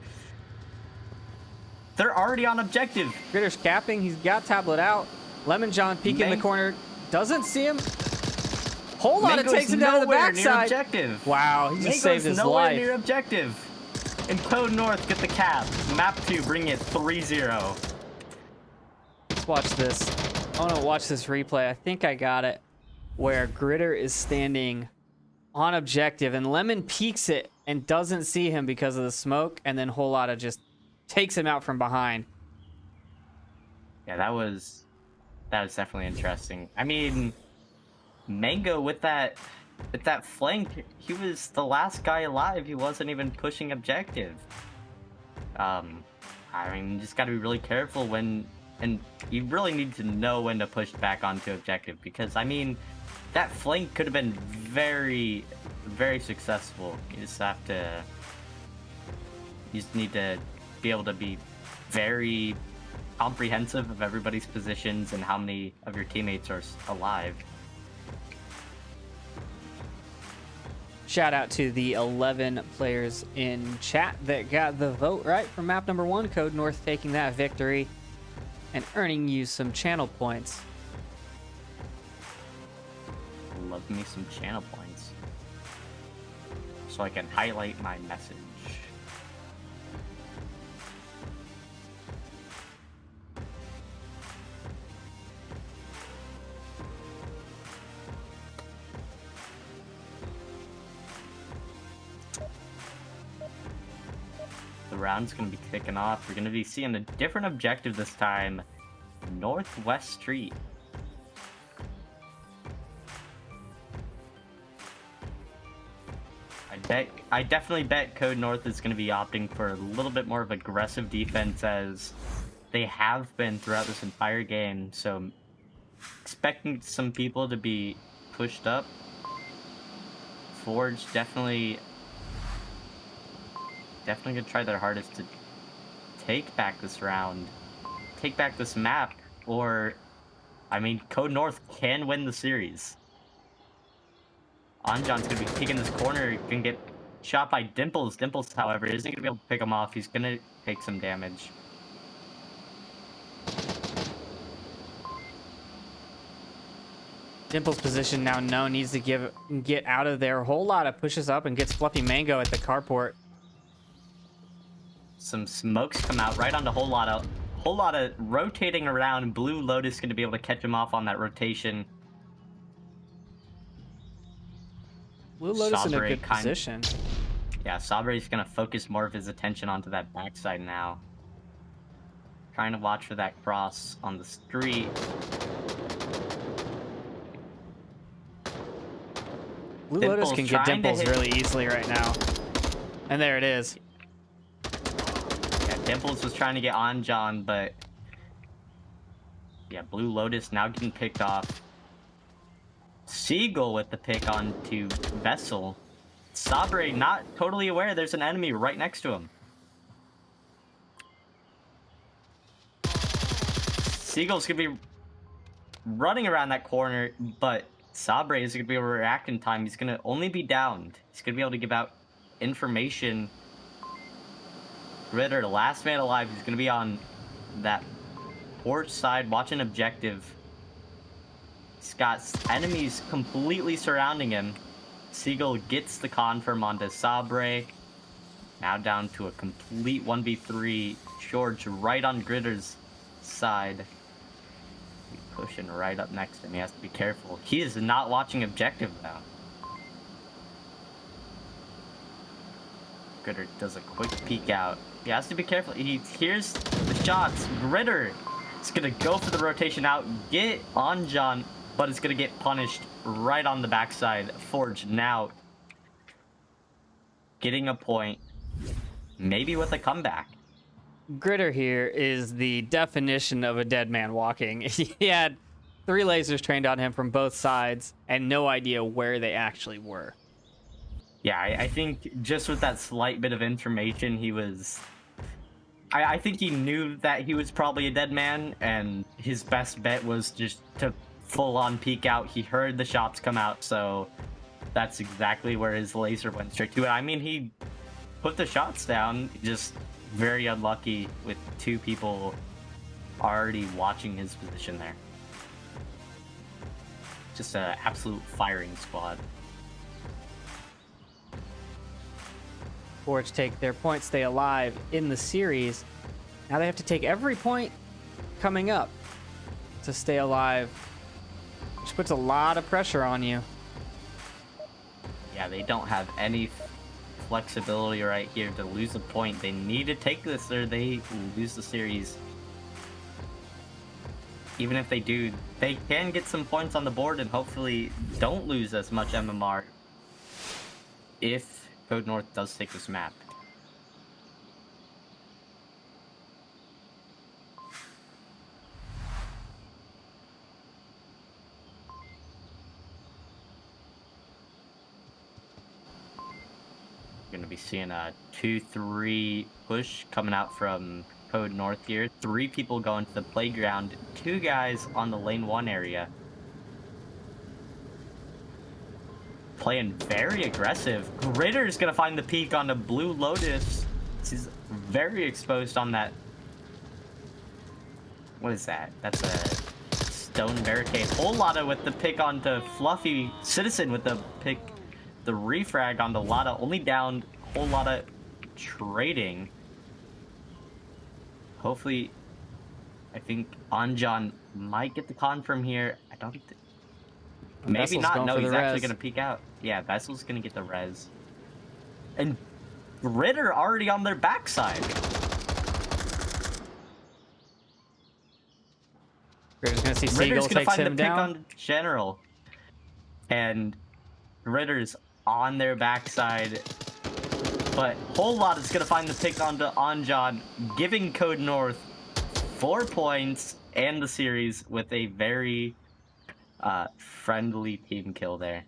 They're already on objective. Gritter's capping. He's got Tablet out. Lemon John peeking in the corner. Doesn't see him. Whole lot of takes him down to the backside. Objective. Wow, he just saved his nowhere life. Near objective. And Code North get the cap. Map 2 bringing it 3-0. Let's watch this. I want to watch this replay. I think I got it. Where Gritter is standing on objective and Lemon peeks it and doesn't see him because of the smoke, and then Whole Lotta just takes him out from behind. Yeah, that was definitely interesting. I mean, Mango with that flank, he was the last guy alive. He wasn't even pushing objective. I mean, you just got to be really careful when, and you really need to know when to push back onto objective, because I mean, that flank could have been very, very successful. You just need to be able to be very comprehensive of everybody's positions and how many of your teammates are alive. Shout out to the 11 players in chat that got the vote right for map number 1. Code North taking that victory and earning you some channel points. Love me some channel points so I can highlight my message. The round's gonna be kicking off. We're gonna be seeing a different objective this time. Northwest Street. I definitely bet Code North is going to be opting for a little bit more of aggressive defense, as they have been throughout this entire game. So expecting some people to be pushed up. Forge definitely going to try their hardest to take back this round, take back this map, or I mean, Code North can win the series. Anjan's going to be peeking this corner, can get shot by Dimples. Dimples, however, isn't going to be able to pick him off. He's going to take some damage. Dimples' position now known, needs to get out of there. Whole lot of pushes up and gets Fluffy Mango at the carport. Some smokes come out right onto Whole Lotta rotating around. Blue Lotus going to be able to catch him off on that rotation. Blue Lotus in a good position. Yeah, Sabre's going to focus more of his attention onto that backside now. Trying to watch for that cross on the street. Blue Lotus can get Dimples really easily right now. And there it is. Yeah, Dimples was trying to get Anjan, but Yeah, Blue Lotus now getting picked off. Seagull with the pick onto Vessel. Sabre not totally aware there's an enemy right next to him. Seagull's gonna be running around that corner, but Sabre is gonna be able to react in time. He's gonna only be downed. He's gonna be able to give out information. Ritter, the last man alive, he's gonna be on that porch side watching objective. He's got enemies completely surrounding him. Seagull gets the confirm onto Sabre. Now down to a complete 1v3. George right on Gritter's side. He's pushing right up next to him. He has to be careful. He is not watching objective now. Gritter does a quick peek out. He has to be careful. He hears the shots. Gritter is going to go for the rotation out. Get on John, but it's going to get punished right on the backside. Forge now getting a point. Maybe with a comeback. Gritter here is the definition of a dead man walking. He had 3 lasers trained on him from both sides and no idea where they actually were. Yeah, I think just with that slight bit of information, he was... I think he knew that he was probably a dead man, and his best bet was just to full-on peek out. He heard the shots come out, so that's exactly where his laser went straight to it. I mean, he put the shots down, just very unlucky with 2 people already watching his position there. Just an absolute firing squad. Forge take their point, stay alive in the series. Now they have to take every point coming up to stay alive, which puts a lot of pressure on you. Yeah, they don't have any flexibility right here to lose a point. They need to take this or they lose the series. Even if they do, they can get some points on the board and hopefully don't lose as much MMR if Code North does take this map. Going to be seeing a 2-3 push coming out from Code North here. 3 people going to the playground, 2 guys on the lane 1 area. Playing very aggressive. Gritter's gonna find the peak on the Blue Lotus. He's very exposed on that. What is that? That's a stone barricade. Whole lotta with the pick onto Fluffy. Citizen with the pick, the refrag onto Lotta. Only down. Whole lotta trading. Hopefully, I think Anjan might get the confirm here. I don't think. Maybe Vessel's not. going No, for he's the actually res. going to peek out. Yeah, Vessel's going to get the res. And Ritter already on their backside. Gritter's gonna see Ritter's Seagull going to takes find the him pick down. on General. And Ritter's on their backside. But Whole Lot is going to find the pick onto Anjan, giving Code North 4 points and the series with a very friendly team kill there.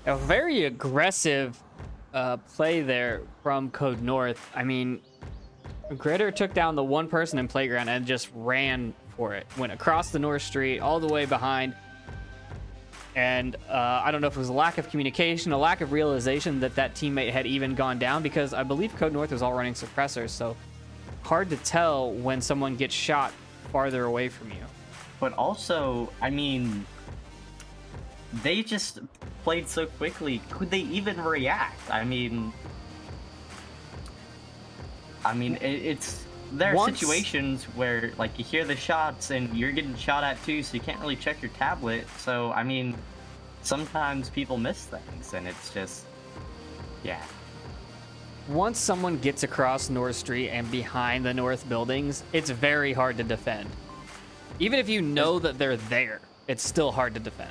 A very aggressive play there from Code North. I mean, Gritter took down the 1 person in Playground and just ran for it. Went across the North Street, all the way behind. And I don't know if it was a lack of communication, a lack of realization that that teammate had even gone down, because I believe Code North was all running suppressors, so hard to tell when someone gets shot farther away from you. But also, I mean, they just played so quickly. Could they even react? I mean, it's there are situations where like you hear the shots and you're getting shot at too, so you can't really check your tablet. So I mean, sometimes people miss things, and it's just, yeah. Once someone gets across North Street and behind the North buildings, it's very hard to defend. Even if you know that they're there, it's still hard to defend.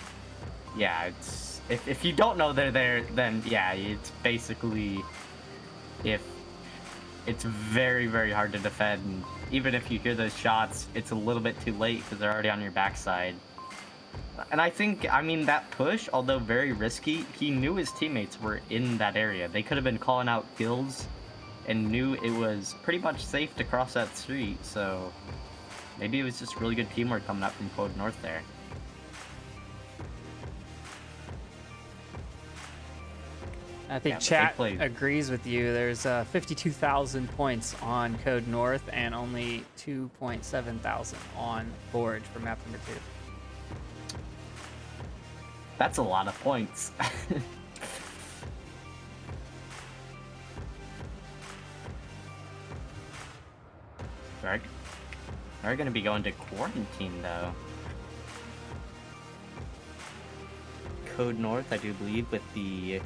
Yeah, it's if you don't know they're there, then yeah, it's basically if it's very, very hard to defend. Even if you hear those shots, it's a little bit too late because they're already on your backside. And I think, I mean, that push, although very risky, he knew his teammates were in that area. They could have been calling out kills and knew it was pretty much safe to cross that street, so maybe it was just really good teamwork coming up from Code North there. I think Yeah, chat they played- agrees with you. There's 52,000 points on Code North and only 2.7 thousand on Forge for map number 2. That's a lot of points. They're going to be going to quarantine, though. Code North, I do believe, with the...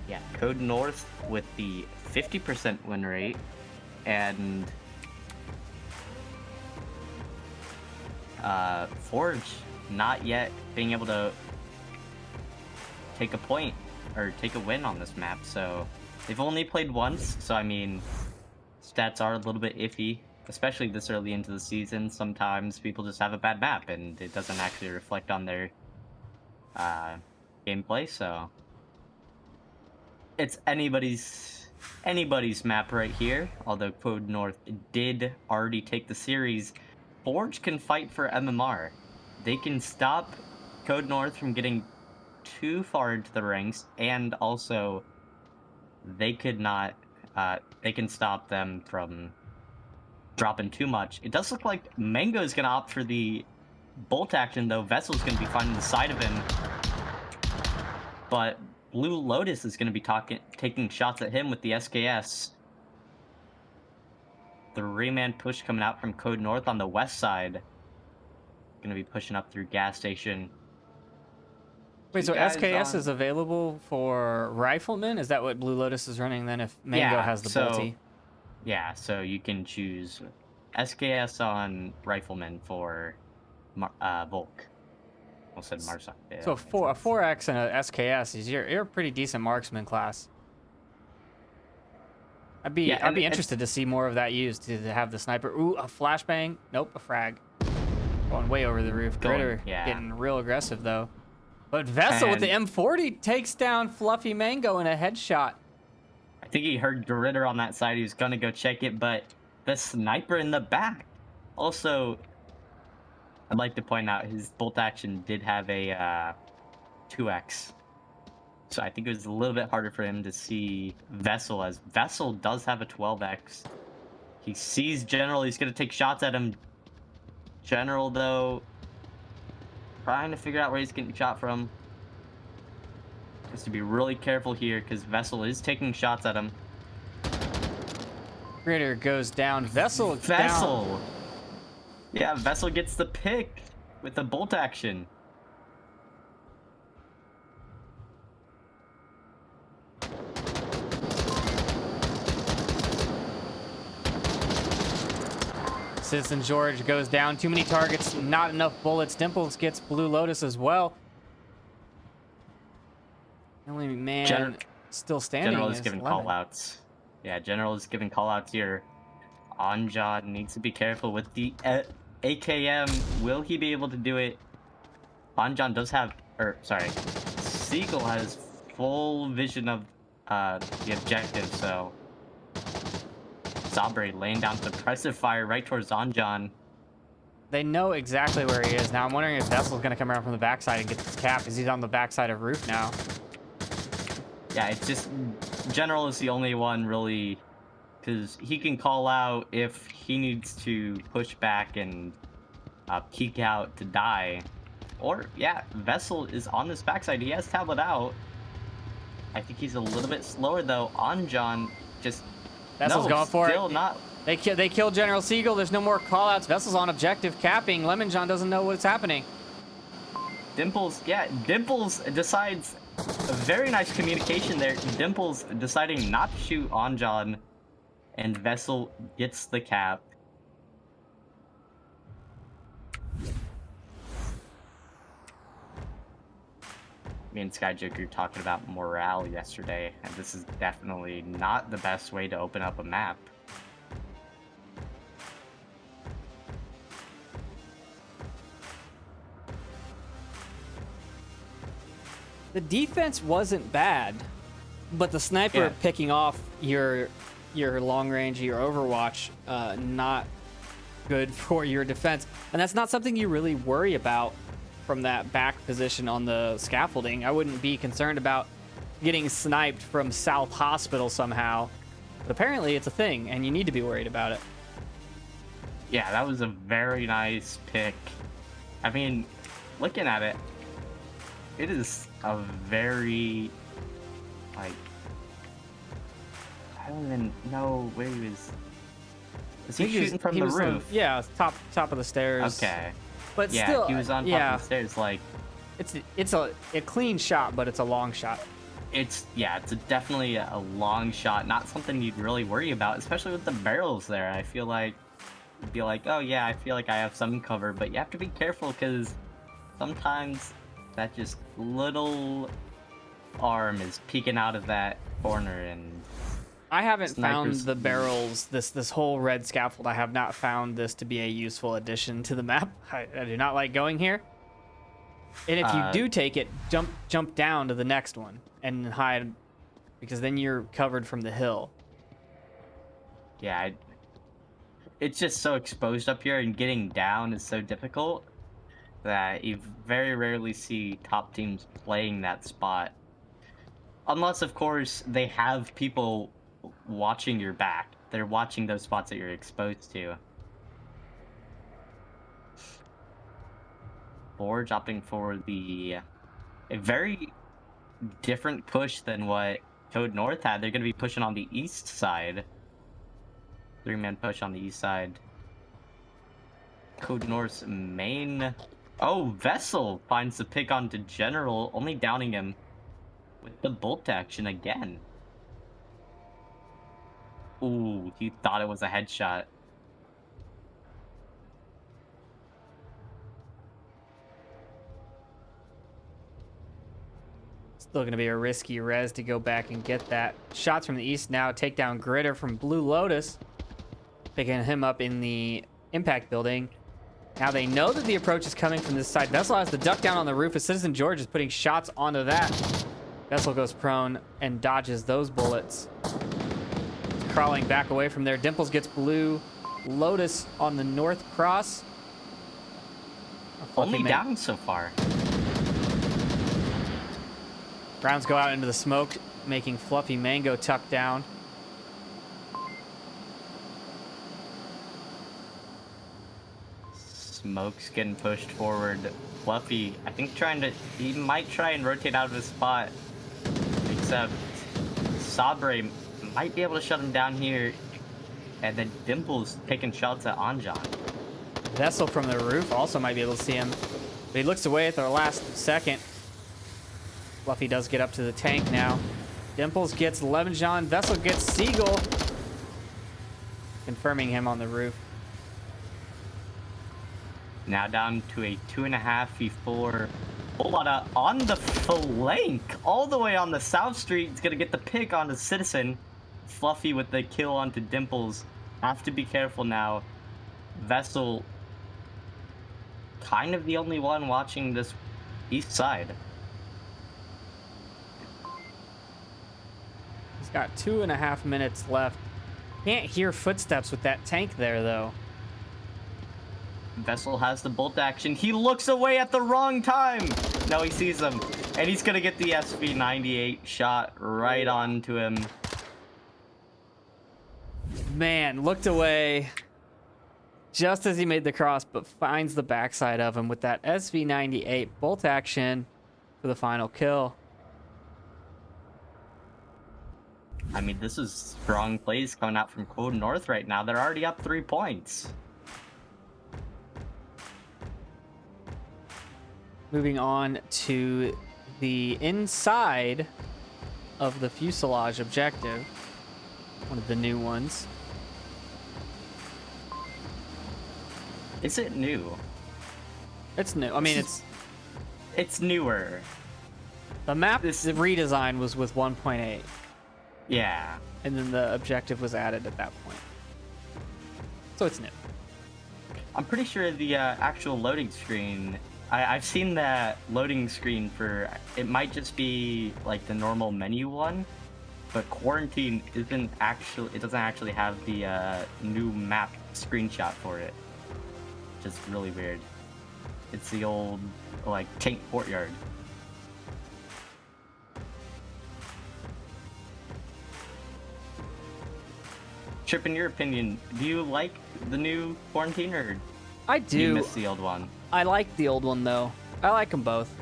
Yeah, Code North with the 50% win rate, and... Forge not yet being able to take a point, or take a win on this map, so... They've only played once, so I mean... Stats are a little bit iffy, especially this early into the season. Sometimes people just have a bad map and it doesn't actually reflect on their gameplay, so it's anybody's map right here. Although Code North did already take the series, Forge can fight for MMR. They can stop Code North from getting too far into the ranks, and also they could not they can stop them from dropping too much. It does look like Mango is going to opt for the bolt action, though. Vessel's going to be finding the side of him. But Blue Lotus is going to be taking shots at him with the SKS. The Ramen push coming out from Code North on the west side. Going to be pushing up through gas station. Wait, so guys SKS on- is available for Rifleman? Is that what Blue Lotus is running then if Mango has the bolty? Yeah, so you can choose SKS on Rifleman for Volk. I said Marsak. Yeah, So a 4X and a SKS, you're a pretty decent marksman class. I'd be interested to see more of that used to have the sniper. Ooh, a flashbang. Nope, a frag. Going way over the roof. Gritter getting real aggressive though. But Vessel with the M40 takes down Fluffy Mango in a headshot. I think he heard Gritter on that side. He was gonna go check it, but the sniper in the back. Also, I'd like to point out his bolt action did have a 2x. So I think it was a little bit harder for him to see Vessel, as Vessel does have a 12x. He sees General, he's gonna take shots at him. General, though, trying to figure out where he's getting shot from. Has to be really careful here because Vessel is taking shots at him. Gritter goes down. Vessel. Yeah, Vessel gets the pick with the bolt action. Citizen George goes down. Too many targets, not enough bullets. Dimples gets Blue Lotus as well. The only man still standing General is is giving Lemon. callouts. Yeah, General is giving callouts here. Anjan needs to be careful with the AKM. Will he be able to do it? Anjan does have, Seagull has full vision of the objective, so Sabre laying down suppressive fire right towards Anjan. They know exactly where he is. Now I'm wondering if Vessel's going to come around from the backside and get this cap, because he's on the backside of roof now. Yeah, it's just General is the only one really, because he can call out if he needs to push back and peek out to die. Or, yeah, Vessel is on this backside. He has tablet out. I think he's a little bit slower, though. Anjan just... Vessel's going for still it. Not... They killed General Seagull. There's no more callouts. Vessel's on objective capping. Lemon John doesn't know what's happening. Dimples decides... Very nice communication there. Dimples deciding not to shoot Anjan, and Vessel gets the cap. me and Sky Joker were talking about morale yesterday, and this is definitely not the best way to open up a map. The defense wasn't bad, but the sniper picking off your long range, your Overwatch, not good for your defense. And that's not something you really worry about from that back position on the scaffolding. I wouldn't be concerned about getting sniped from South Hospital somehow, but apparently it's a thing, and you need to be worried about it. Yeah, that was a very nice pick. I mean, looking at it, it is a very, like, I don't even know where he was. Was he shooting from the roof? Yeah, top of the stairs. Okay. But yeah, still, he was on top of the stairs. Like, it's a clean shot, but it's a long shot. It's definitely a long shot. Not something you'd really worry about, especially with the barrels there. I feel like you'd be like, oh yeah, I feel like I have some cover, but you have to be careful because sometimes that just little arm is peeking out of that corner, and I haven't found the barrels, this whole red scaffold. I have not found this to be a useful addition to the map. I do not like going here. And if you do take it, jump down to the next one and hide, because then you're covered from the hill. Yeah, it's just so exposed up here, and getting down is so difficult that you very rarely see top teams playing that spot. Unless, of course, they have people watching your back. They're watching those spots that you're exposed to. Forge opting for a very different push than what Code North had. They're going to be pushing on the east side. 3-man push on the east side. Code North's main... Oh, Vessel finds the pick onto General, only downing him with the bolt action again. Ooh, he thought it was a headshot. Still going to be a risky res to go back and get that. Shots from the east now. Take down Gritter from Blue Lotus. Picking him up in the impact building. Now they know that the approach is coming from this side. Vessel has the duck down on the roof as Citizen George is putting shots onto that. Vessel goes prone and dodges those bullets. Crawling back away from there. Dimples gets Blue Lotus on the north cross. Only down so far. Rounds go out into the smoke, making Fluffy Mango tuck down. Smoke's getting pushed forward. Fluffy, I think he might try and rotate out of his spot. Except Sabre might be able to shut him down here. And then Dimples taking shots at Anjan. Vessel from the roof also might be able to see him. But he looks away at the last second. Fluffy does get up to the tank now. Dimples gets Lemon John. Vessel gets Seagull. Confirming him on the roof. Now down to a 2.5 v4. Olada on the flank, all the way on the South Street. He's gonna get the pick on the Citizen. Fluffy with the kill onto Dimples. Have to be careful now. Vessel, kind of the only one watching this east side. He's got 2.5 minutes left. Can't hear footsteps with that tank there, though. Vessel has the bolt action. He looks away at the wrong time. No, he sees him. And he's going to get the SV98 shot right onto him. Man, looked away just as he made the cross, but finds the backside of him with that SV98 bolt action for the final kill. I mean, this is strong plays coming out from Code North right now. They're already up 3 points. Moving on to the inside of the fuselage objective. One of the new ones. Is it new? It's new. I mean, it's newer. The map This- the redesign was with 1.8, Yeah. and then the objective was added at that point. So it's new. I'm pretty sure the actual loading screen. I've seen that loading screen for. It might just be like the normal menu one, but Quarantine isn't actually. It doesn't actually have the new map screenshot for it. Which is really weird. It's the old like tank courtyard. Trip, in your opinion, do you like the new Quarantine or I do you do. miss the old one? I like the old one though. I like them both.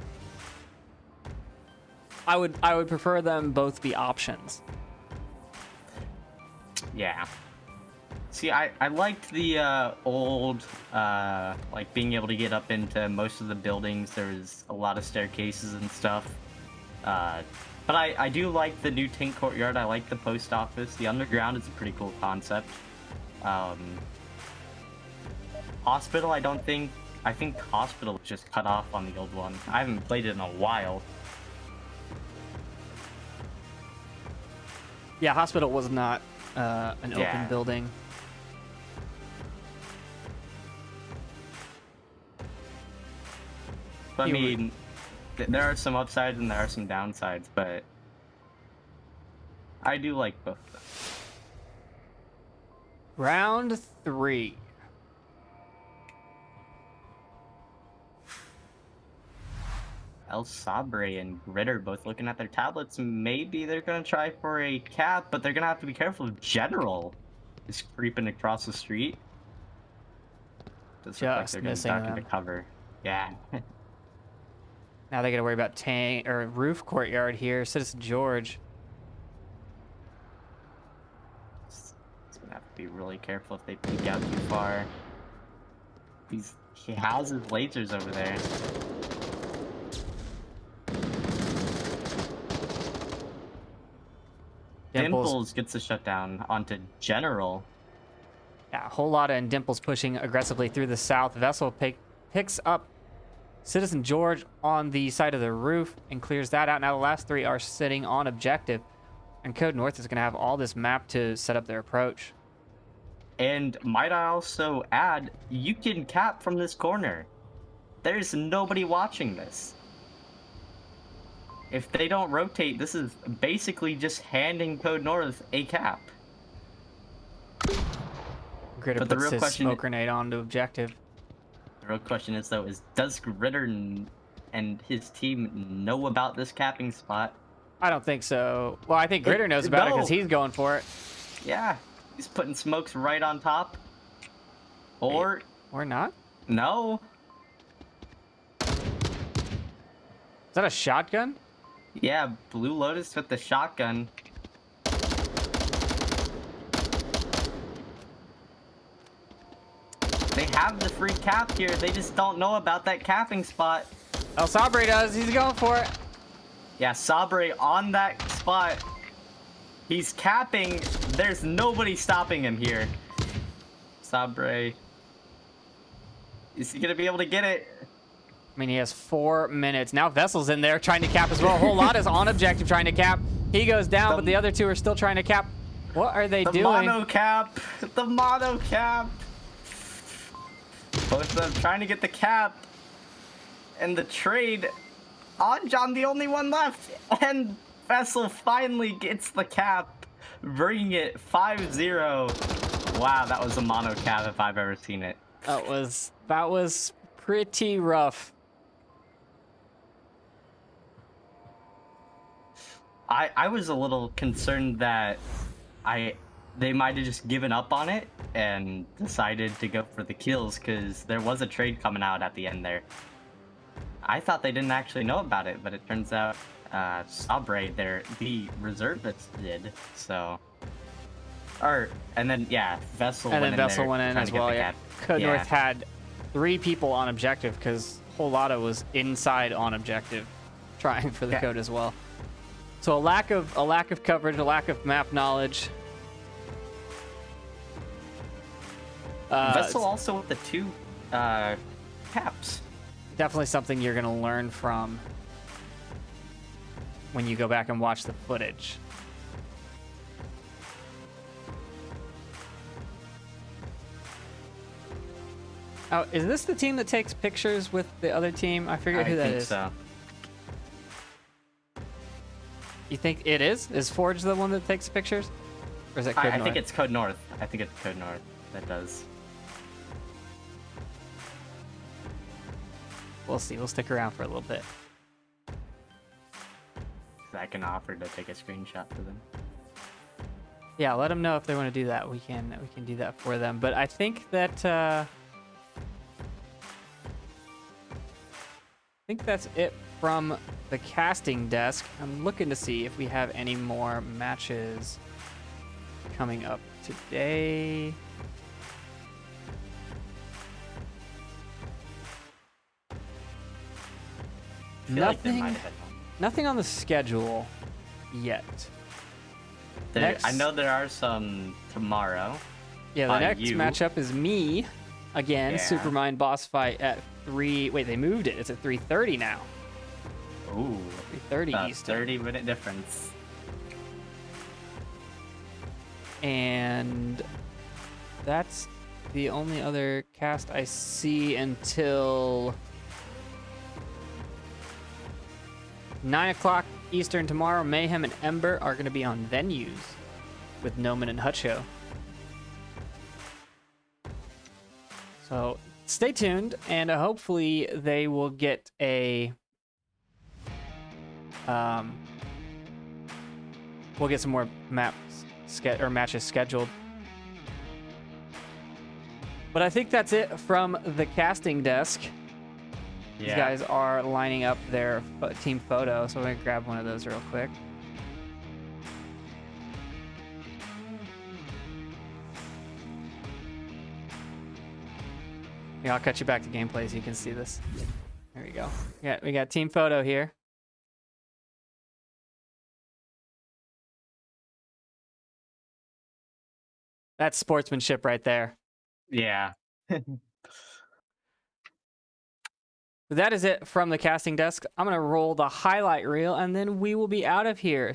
I would prefer them both be options. Yeah. See, I liked the old, like being able to get up into most of the buildings. There was a lot of staircases and stuff. But I do like the new tank courtyard. I like the post office. The underground is a pretty cool concept. Hospital, I think Hospital was just cut off on the old one. I haven't played it in a while. Yeah, Hospital was not an Yeah. open building. But I You would- mean, there are some upsides and there are some downsides, but I do like both of them. Round 3. El Sabre and Gritter both looking at their tablets. Maybe they're gonna try for a cap, but they're gonna have to be careful of General is creeping across the street. Does look like Just they're getting missing back into them. cover. Yeah. Now they got to worry about tank or roof courtyard here. Citizen George. It's gonna have to be really careful if they peek out too far. He has his lasers over there. Dimples gets a shutdown onto General. Yeah, a whole lot of Dimples pushing aggressively through the south. Vessel picks up Citizen George on the side of the roof and clears that out. Now the last 3 are sitting on objective. And Code North is going to have all this map to set up their approach. And might I also add, you can cap from this corner. There's nobody watching this. If they don't rotate, this is basically just handing Code North a cap. Gritter But the puts real his question- smoke grenade onto objective. The real question is, though, does Gritter and his team know about this capping spot? I don't think so. Well, I think Gritter knows about it because no. he's going for it. Yeah, he's putting smokes right on top. Or, Or not. no. Is that a shotgun? Yeah, Blue Lotus with the shotgun. They have the free cap here, they just don't know about that capping spot. El Sabre does. He's going for it. Yeah, Sabre on that spot. He's capping. There's nobody stopping him here. Sabre. Is he gonna be able to get it? I mean, he has 4 minutes. Now Vessel's in there trying to cap as well. A whole lot is on objective trying to cap. He goes down, but the other 2 are still trying to cap. What are they The doing? mono cap. The mono cap. Both of them trying to get the cap. And the trade. Anjan, the only one left. And Vessel finally gets the cap, bringing it 5-0. Wow, that was a mono cap if I've ever seen it. That was pretty rough. I was a little concerned that they might have just given up on it and decided to go for the kills, because there was a trade coming out at the end there. I thought they didn't actually know about it, but it turns out Sabre, the reservists did. So, and then yeah, Vessel And went then in Vessel there went in trying as to get well. the Yeah. cap. Code Yeah. North had 3 people on objective because Holada was inside on objective, trying for the Yeah. code as well. So a lack of coverage, a lack of map knowledge. Vessel also with the 2 caps. Definitely something you're gonna learn from. when you go back and watch the footage. Oh, is this the team that takes pictures with the other team? I forget who that is. I think so. You think it is? Is Forge the one that takes pictures? Or is it Code I North? think it's Code North. I think it's Code North that does. We'll see. We'll stick around for a little bit. I can offer to take a screenshot for them. Yeah, let them know if they want to do that. We can do that for them. But I think that I think that's it from the casting desk. I'm looking to see if we have any more matches coming up today. I feel like they might Nothing. have had one. Nothing on the schedule yet. I know there are some tomorrow. Yeah, the next you. matchup is me again. Yeah. Supermind boss fight at 3. Wait, they moved it. It's at 3:30 now. Ooh, 3:30 Eastern. 30-minute difference. And that's the only other cast I see until 9 o'clock Eastern tomorrow. Mayhem and Ember are going to be on venues with Noman and Hutcho. So stay tuned, and hopefully they will get a we'll get some more matches scheduled. But I think that's it from the casting desk. Yeah. These guys are lining up their team photo, so I'm gonna grab one of those real quick. Yeah, I'll cut you back to gameplay so you can see this. There we go. Yeah, we got team photo here. That's sportsmanship right there. Yeah. That is it from the casting desk. I'm going to roll the highlight reel, and then we will be out of here.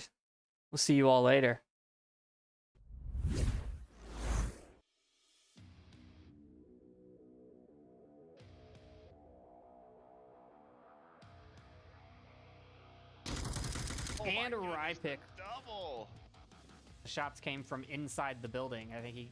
We'll see you all later. And a rye pick. Double. The shots came from inside the building. I think he